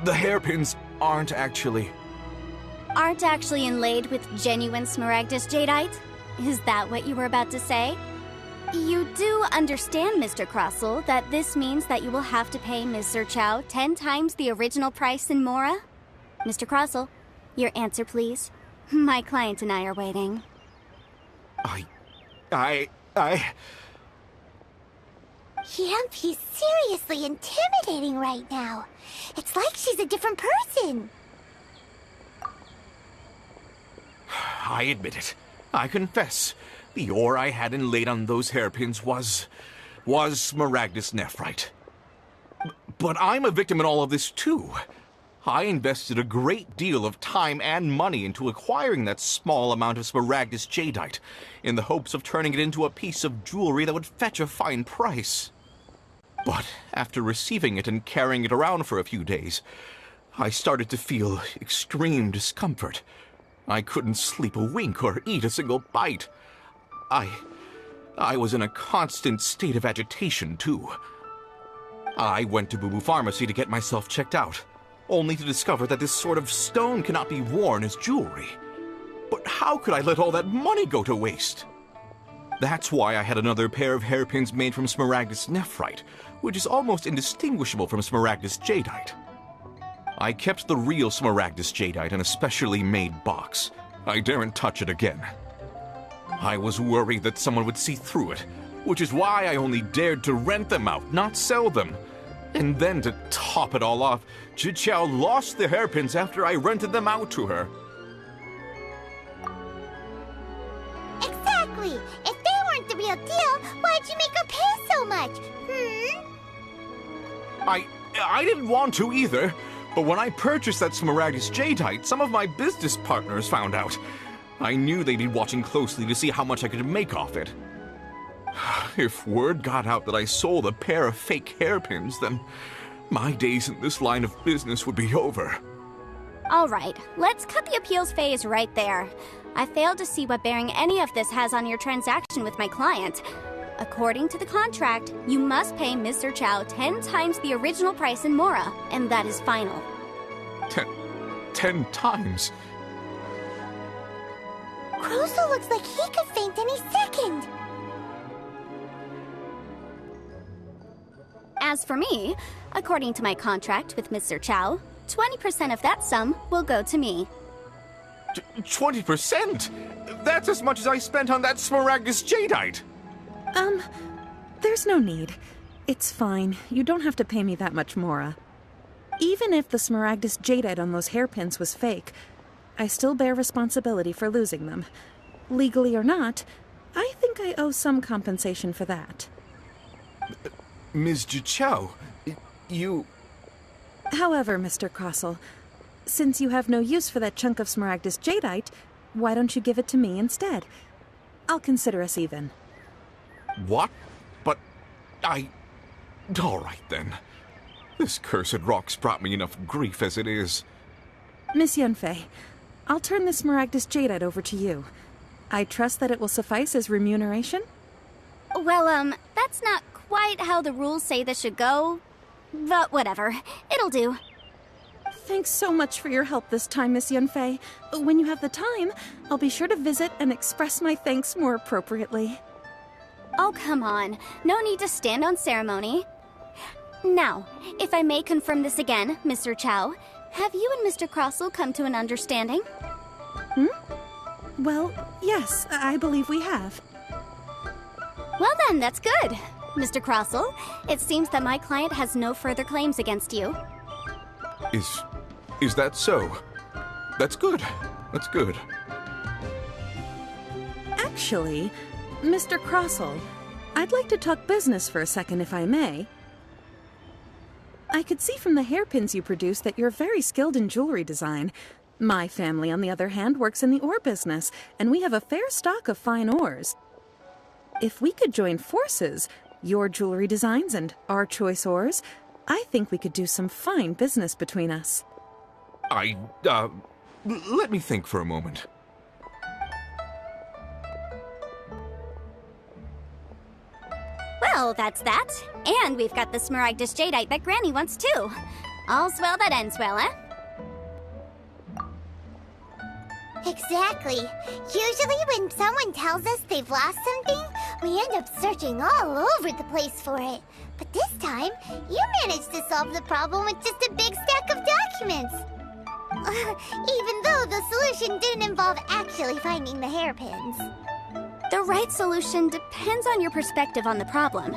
The hairpins aren't actually inlaid with genuine Smaragdus Jadeite? Is that what you were about to say? You do understand, Mr. Crossell, that this means that you will have to pay Ms. Zerchow 10 times the original price in Mora? Mr. Crossell, your answer, please. My client and I are waiting. Yep, he's seriously intimidating right now. It's like she's a different person. I admit it. I confess. The ore I had inlaid on those hairpins was Smaragdus Nephrite. But I'm a victim in all of this, too. I invested a great deal of time and money into acquiring that small amount of Smaragdus Jadeite, in the hopes of turning it into a piece of jewelry that would fetch a fine price. But after receiving it and carrying it around for a few days, I started to feel extreme discomfort. I couldn't sleep a wink or eat a single bite. I was in a constant state of agitation, too. I went to Boo Boo Pharmacy to get myself checked out, only to discover that this sort of stone cannot be worn as jewelry. But how could I let all that money go to waste? That's why I had another pair of hairpins made from Smaragdus Nephrite, which is almost indistinguishable from Smaragdus Jadeite. I kept the real Smaragdus Jadeite in a specially made box. I daren't touch it again. I was worried that someone would see through it, which is why I only dared to rent them out, not sell them. And then to top it all off, Zhiqiao lost the hairpins after I rented them out to her. Exactly! If they weren't the real deal, why'd you make her pay so much? I didn't want to either, but when I purchased that Smaragdus Jadeite, some of my business partners found out. I knew they'd be watching closely to see how much I could make off it. If word got out that I sold a pair of fake hairpins, then my days in this line of business would be over. All right, let's cut the appeals phase right there. I failed to see what bearing any of this has on your transaction with my client. According to the contract, you must pay Ms. Zerchow 10 times the original price in Mora, and that is final. 10 times? Crossell looks like he could faint any second. As for me, according to my contract with Ms. Zerchow, 20% of that sum will go to me. 20%? That's as much as I spent on that Smaragdus Jadeite! There's no need. It's fine. You don't have to pay me that much, Mora. Even if the Smaragdus Jadeite on those hairpins was fake, I still bear responsibility for losing them. Legally or not, I think I owe some compensation for that. Ms. Zhiqiao, you... However, Mr. Crossell, since you have no use for that chunk of Smaragdus Jadeite, why don't you give it to me instead? I'll consider us even. What? But all right, then. This cursed rock's brought me enough grief as it is. Miss Yunfei, I'll turn this Smaragdus Jadeite over to you. I trust that it will suffice as remuneration? Well, that's not quite how the rules say this should go. But whatever. It'll do. Thanks so much for your help this time, Miss Yunfei. When you have the time, I'll be sure to visit and express my thanks more appropriately. Oh, come on. No need to stand on ceremony. Now, if I may confirm this again, Mr. Chow, have you and Mr. Crossell come to an understanding? Well, yes, I believe we have. Well then, that's good. Mr. Crossell, it seems that my client has no further claims against you. Is that so? That's good. That's good. Actually, Mr. Crossell, I'd like to talk business for a second, if I may. I could see from the hairpins you produce that you're very skilled in jewelry design. My family, on the other hand, works in the ore business, and we have a fair stock of fine ores. If we could join forces, your jewelry designs and our choice ores, I think we could do some fine business between us. Let me think for a moment. Well, that's that. And we've got the Smaragdus Jadeite that Granny wants too. All's well that ends well, eh? Exactly. Usually when someone tells us they've lost something, we end up searching all over the place for it. But this time, you managed to solve the problem with just a big stack of documents. Even though the solution didn't involve actually finding the hairpins. The right solution depends on your perspective on the problem.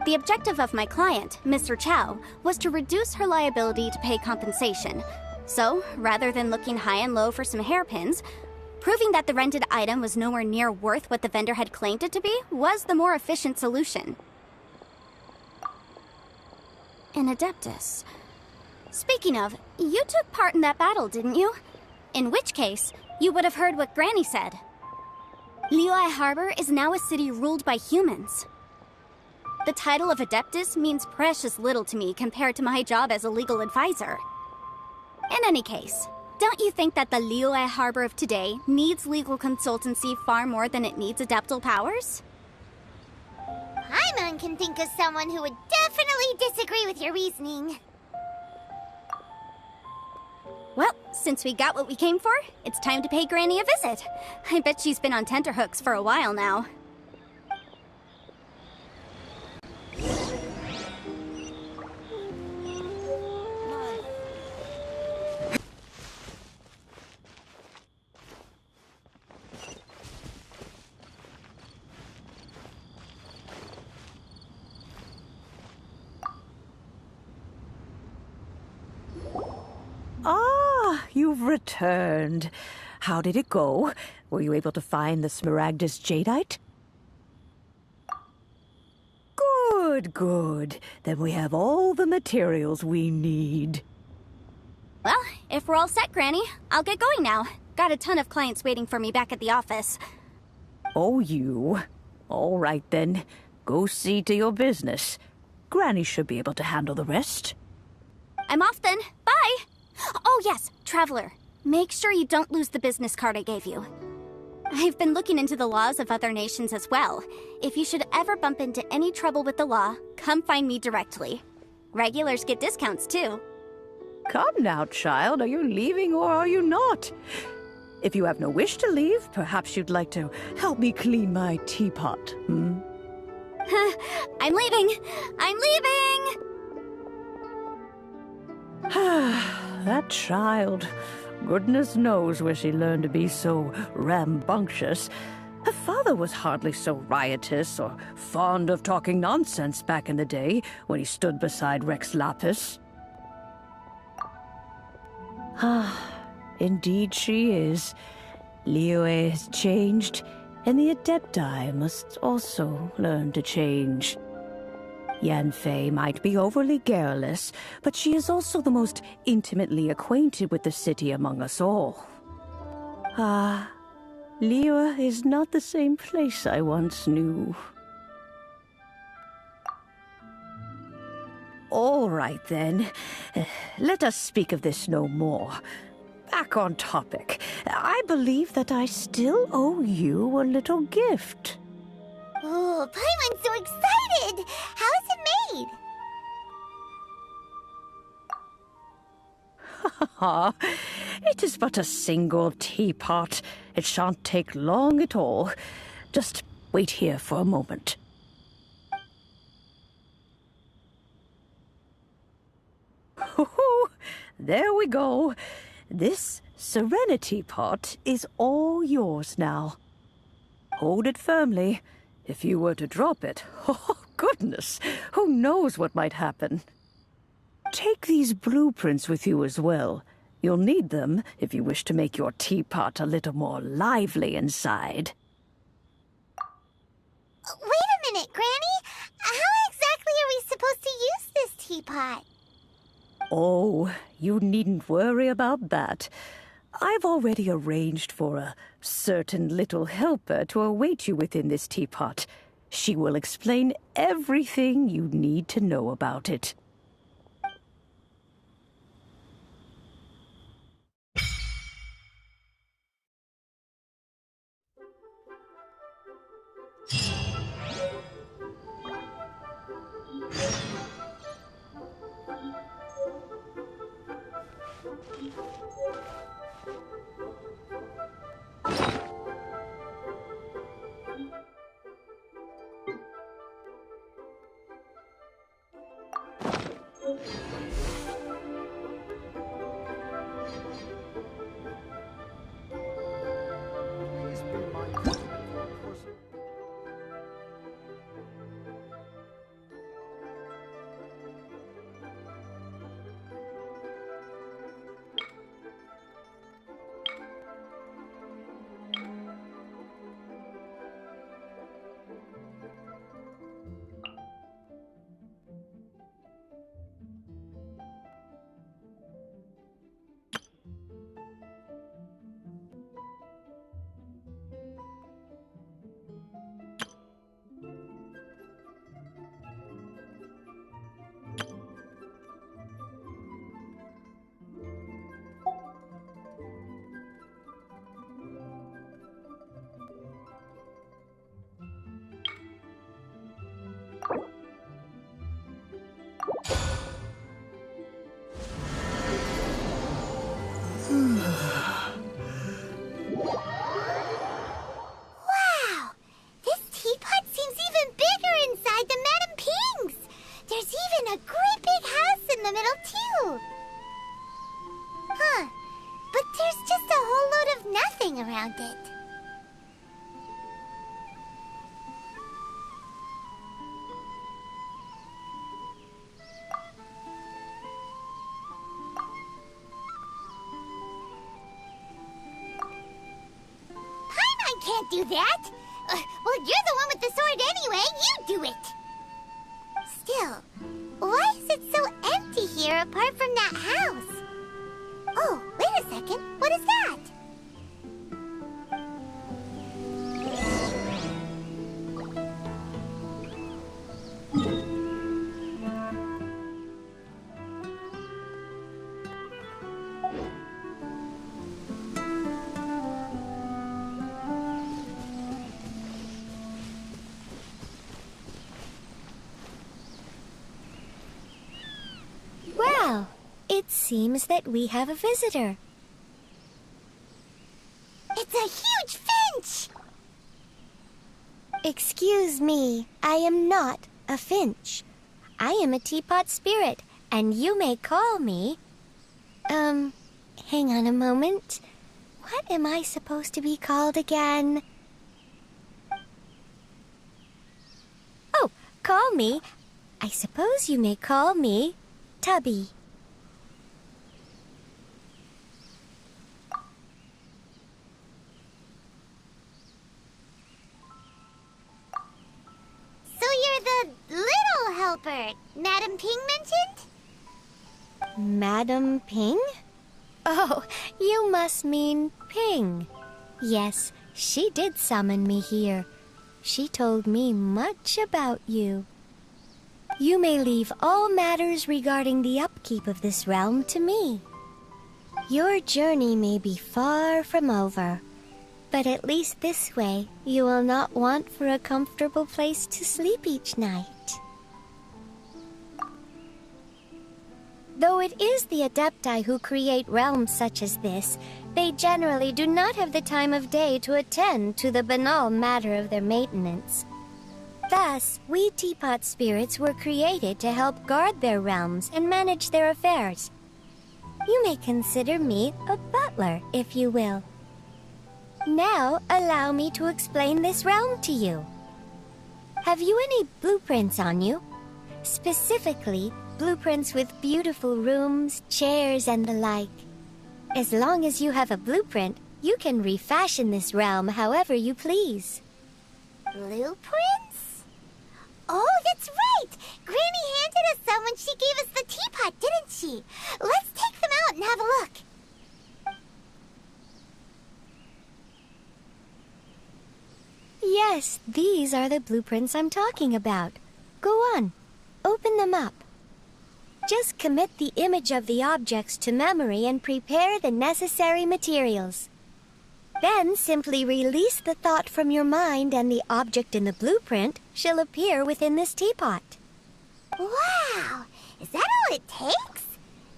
The objective of my client, Mr. Chow, was to reduce her liability to pay compensation. So, rather than looking high and low for some hairpins, proving that the rented item was nowhere near worth what the vendor had claimed it to be was the more efficient solution. An Adeptus. Speaking of, you took part in that battle, didn't you? In which case, you would have heard what Granny said. Liyue Harbor is now a city ruled by humans. The title of Adeptus means precious little to me compared to my job as a legal advisor. In any case, don't you think that the Liyue Harbor of today needs legal consultancy far more than it needs adeptal powers? Paimon can think of someone who would definitely disagree with your reasoning. Well, since we got what we came for, it's time to pay Granny a visit. I bet she's been on tenterhooks for a while now. Ah, you've returned. How did it go? Were you able to find the Smaragdus Jadeite? Good, good. Then we have all the materials we need. Well, if we're all set, Granny, I'll get going now. Got a ton of clients waiting for me back at the office. Oh, you. All right, then. Go see to your business. Granny should be able to handle the rest. I'm off then. Bye! Oh yes, Traveler. Make sure you don't lose the business card I gave you. I've been looking into the laws of other nations as well. If you should ever bump into any trouble with the law, come find me directly. Regulars get discounts too. Come now, child. Are you leaving or are you not? If you have no wish to leave, perhaps you'd like to help me clean my teapot, hmm? I'm leaving! I'm leaving! That child. Goodness knows where she learned to be so rambunctious. Her father was hardly so riotous or fond of talking nonsense back in the day when he stood beside Rex Lapis. Indeed she is. Liyue has changed, and the Adepti must also learn to change. Yanfei might be overly garrulous, but she is also the most intimately acquainted with the city among us all. Liyue is not the same place I once knew. All right, then. Let us speak of this no more. Back on topic. I believe that I still owe you a little gift. Oh, Paimon's so excited! How is it made? It is but a single teapot. It shan't take long at all. Just wait here for a moment. There we go. This Serenity pot is all yours now. Hold it firmly. If you were to drop it, oh goodness, who knows what might happen. Take these blueprints with you as well. You'll need them if you wish to make your teapot a little more lively inside. Wait a minute, Granny! How exactly are we supposed to use this teapot? Oh, you needn't worry about that. I've already arranged for a certain little helper to await you within this teapot. She will explain everything you need to know about it. Wow! This teapot seems even bigger inside than Madame Ping's! There's even a great big house in the middle, too! Huh. But there's just a whole load of nothing around it. Paimon can't do that! Well, you're the one with the sword anyway, you do it! Still, why is it so empty here apart from that house? Oh, wait a second. What is that? Well, it seems that we have a visitor. It's a huge finch! Excuse me, I am not a finch. I am a teapot spirit, and you may call me... hang on a moment. What am I supposed to be called again? Oh, call me. I suppose you may call me Tubby. So you're the little helper Madame Ping mentioned? Madam Ping? Oh, you must mean Ping. Yes, she did summon me here. She told me much about you. You may leave all matters regarding the upkeep of this realm to me. Your journey may be far from over, but at least this way you will not want for a comfortable place to sleep each night. Though it is the Adepti who create realms such as this, they generally do not have the time of day to attend to the banal matter of their maintenance. Thus, we teapot spirits were created to help guard their realms and manage their affairs. You may consider me a butler, if you will. Now, allow me to explain this realm to you. Have you any blueprints on you? Specifically, blueprints with beautiful rooms, chairs, and the like. As long as you have a blueprint, you can refashion this realm however you please. Blueprints? Oh, that's right! Granny handed us some when she gave us the teapot, didn't she? Let's take them out and have a look. Yes, these are the blueprints I'm talking about. Go on, open them up. Just commit the image of the objects to memory and prepare the necessary materials. Then simply release the thought from your mind and the object in the blueprint shall appear within this teapot. Wow! Is that all it takes?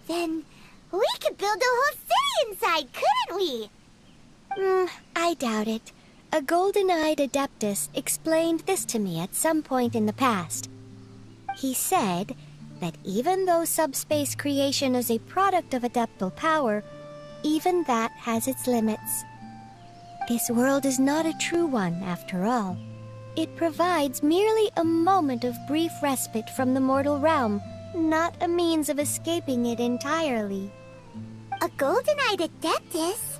Then we could build a whole city inside, couldn't we? I doubt it. A golden-eyed Adeptus explained this to me at some point in the past. He said that even though subspace creation is a product of adeptal power, even that has its limits. This world is not a true one, after all. It provides merely a moment of brief respite from the mortal realm, not a means of escaping it entirely. A golden-eyed Adeptus?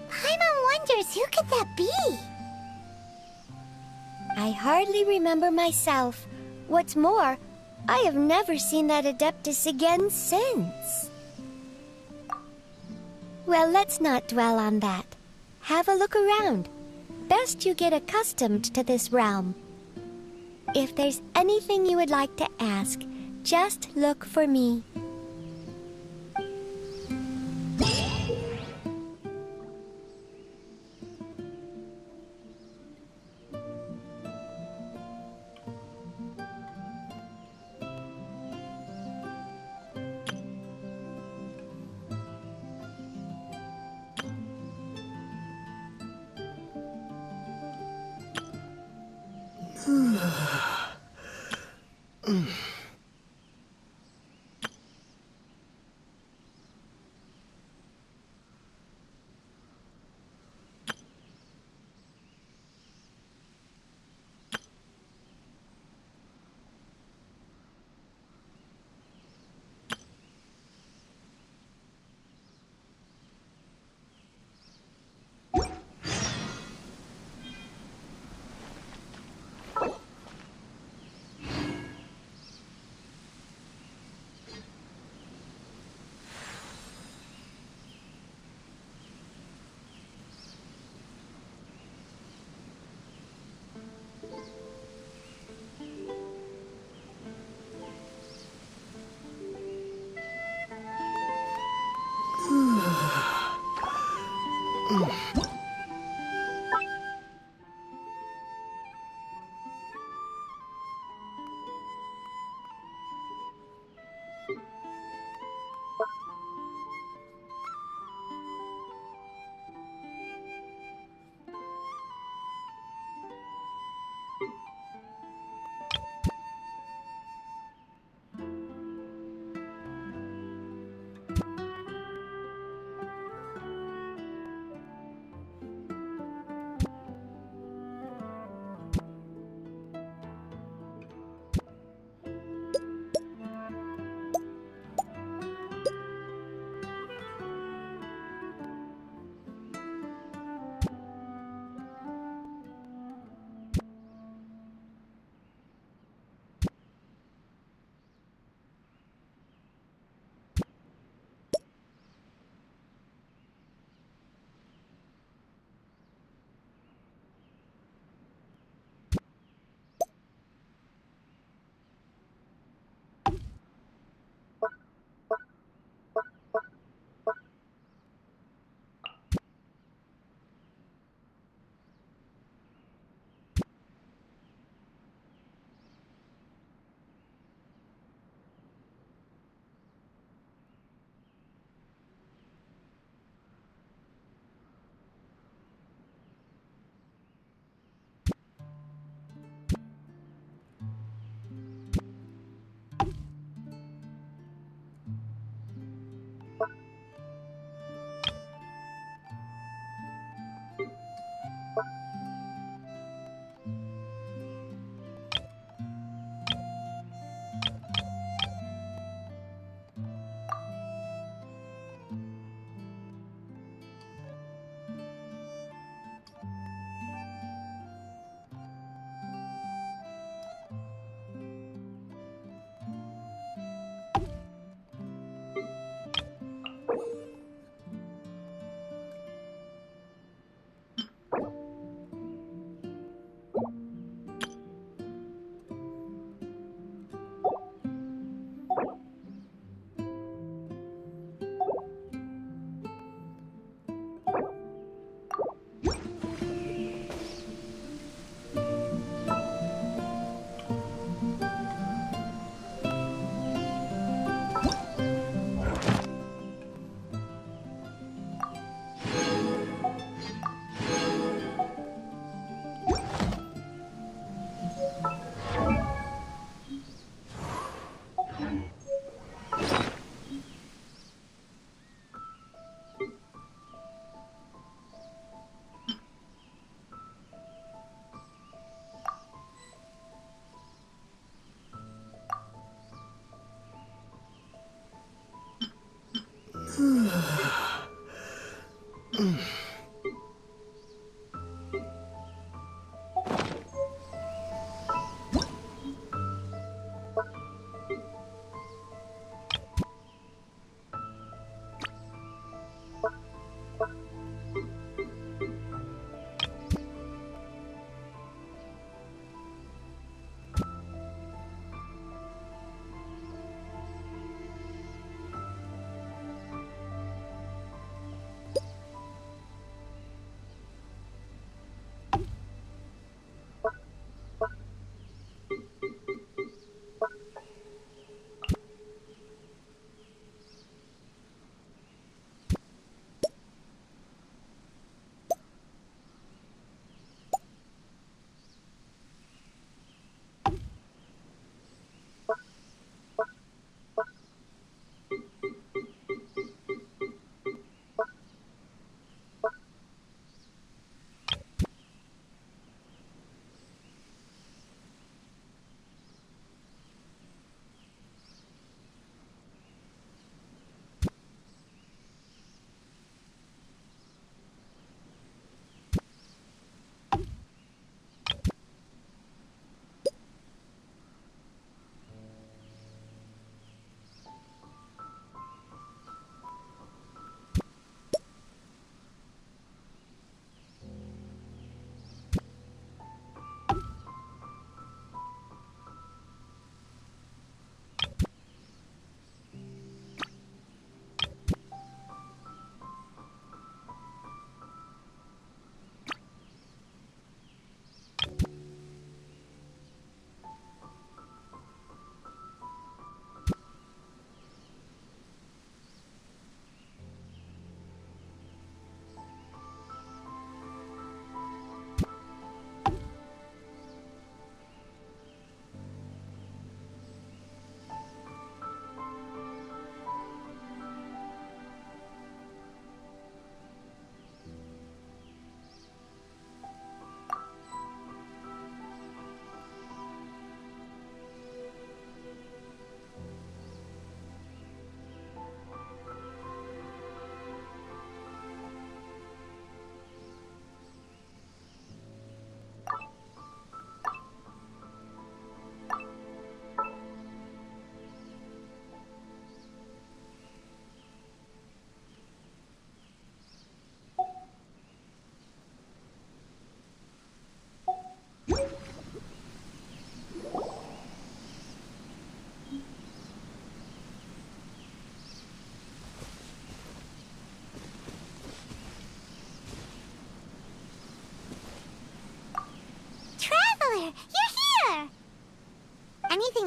Paimon wonders who could that be? I hardly remember myself. What's more, I have never seen that Adeptus again since. Well, let's not dwell on that. Have a look around. Best you get accustomed to this realm. If there's anything you would like to ask, just look for me.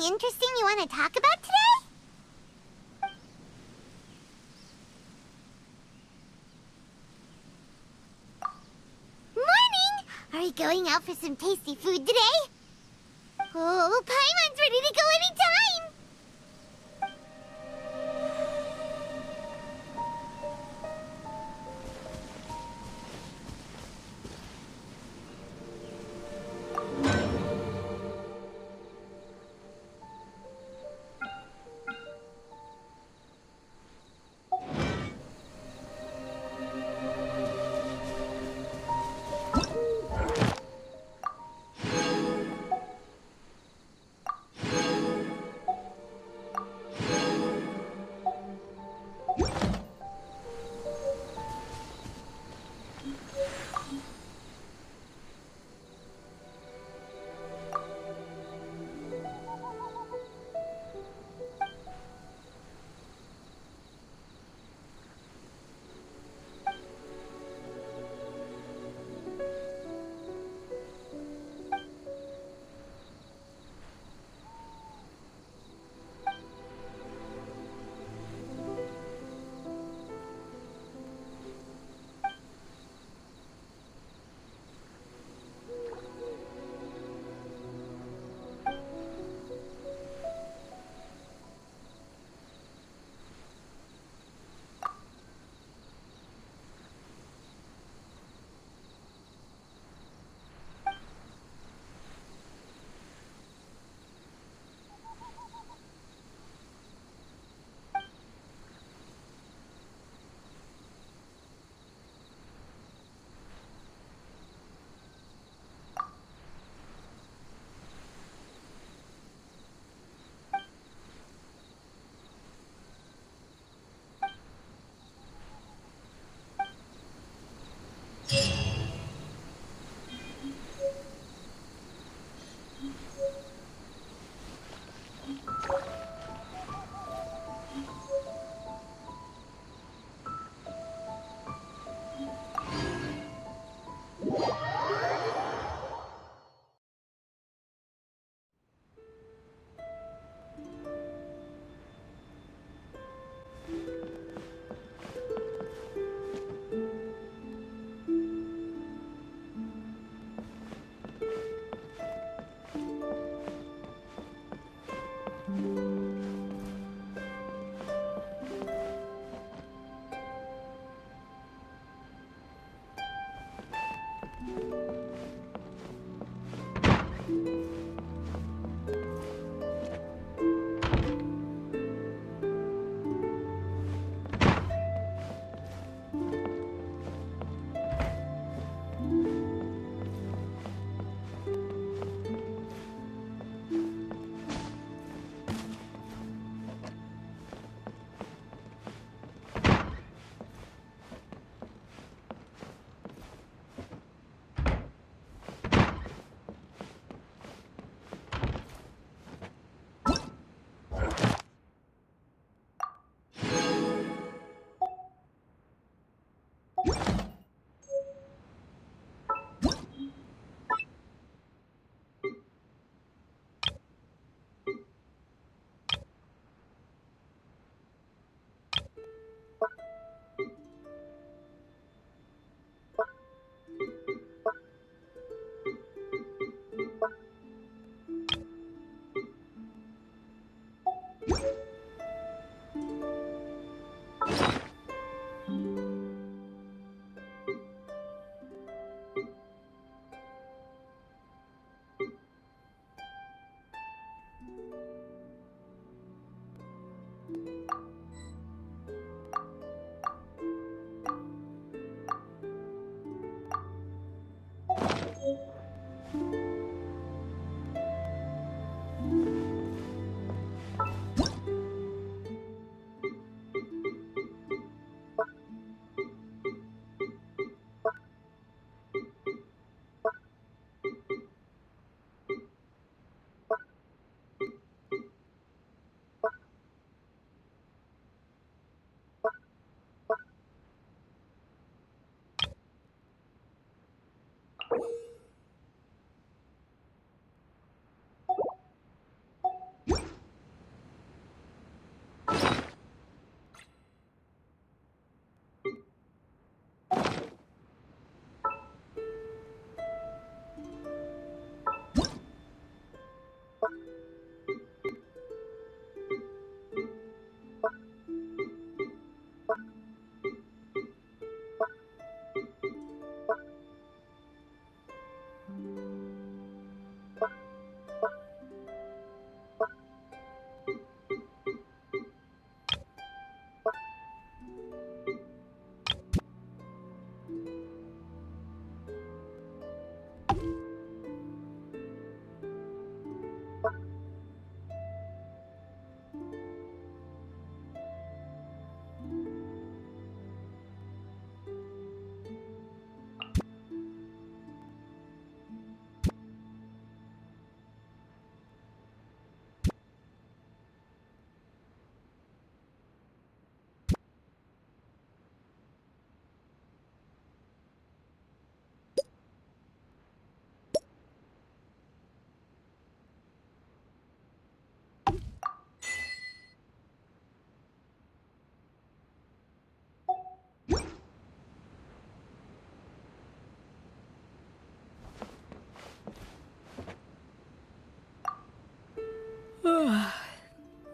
interesting you want to talk about today? Morning! Are we going out for some tasty food today? Oh, Paimon's ready to go anytime!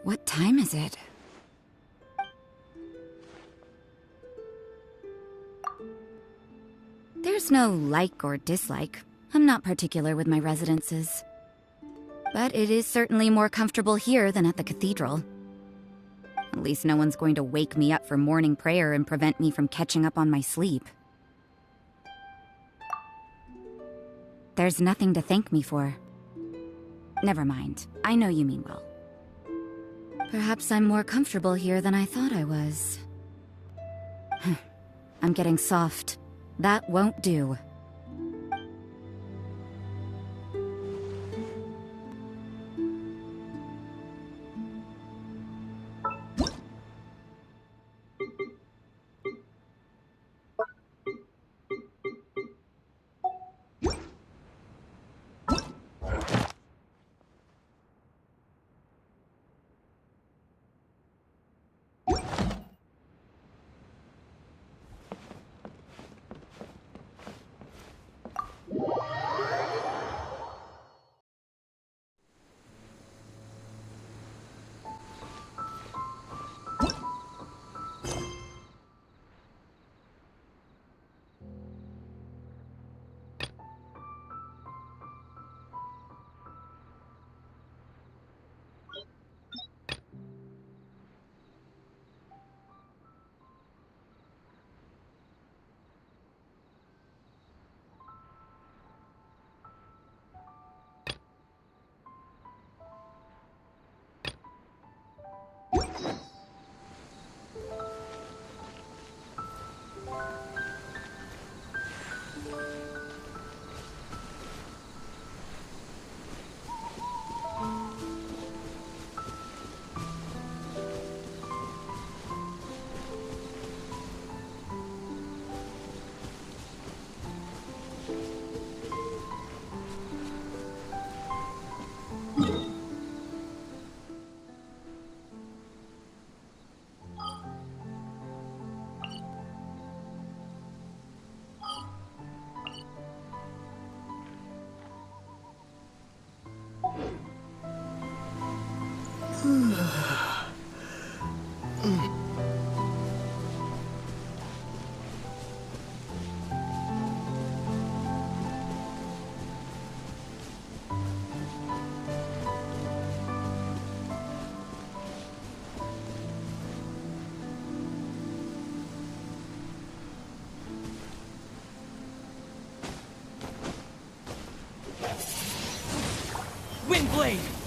What time is it? There's no like or dislike. I'm not particular with my residences. But it is certainly more comfortable here than at the cathedral. At least no one's going to wake me up for morning prayer and prevent me from catching up on my sleep. There's nothing to thank me for. Never mind. I know you mean well. Perhaps I'm more comfortable here than I thought I was. I'm getting soft. That won't do. Windblade!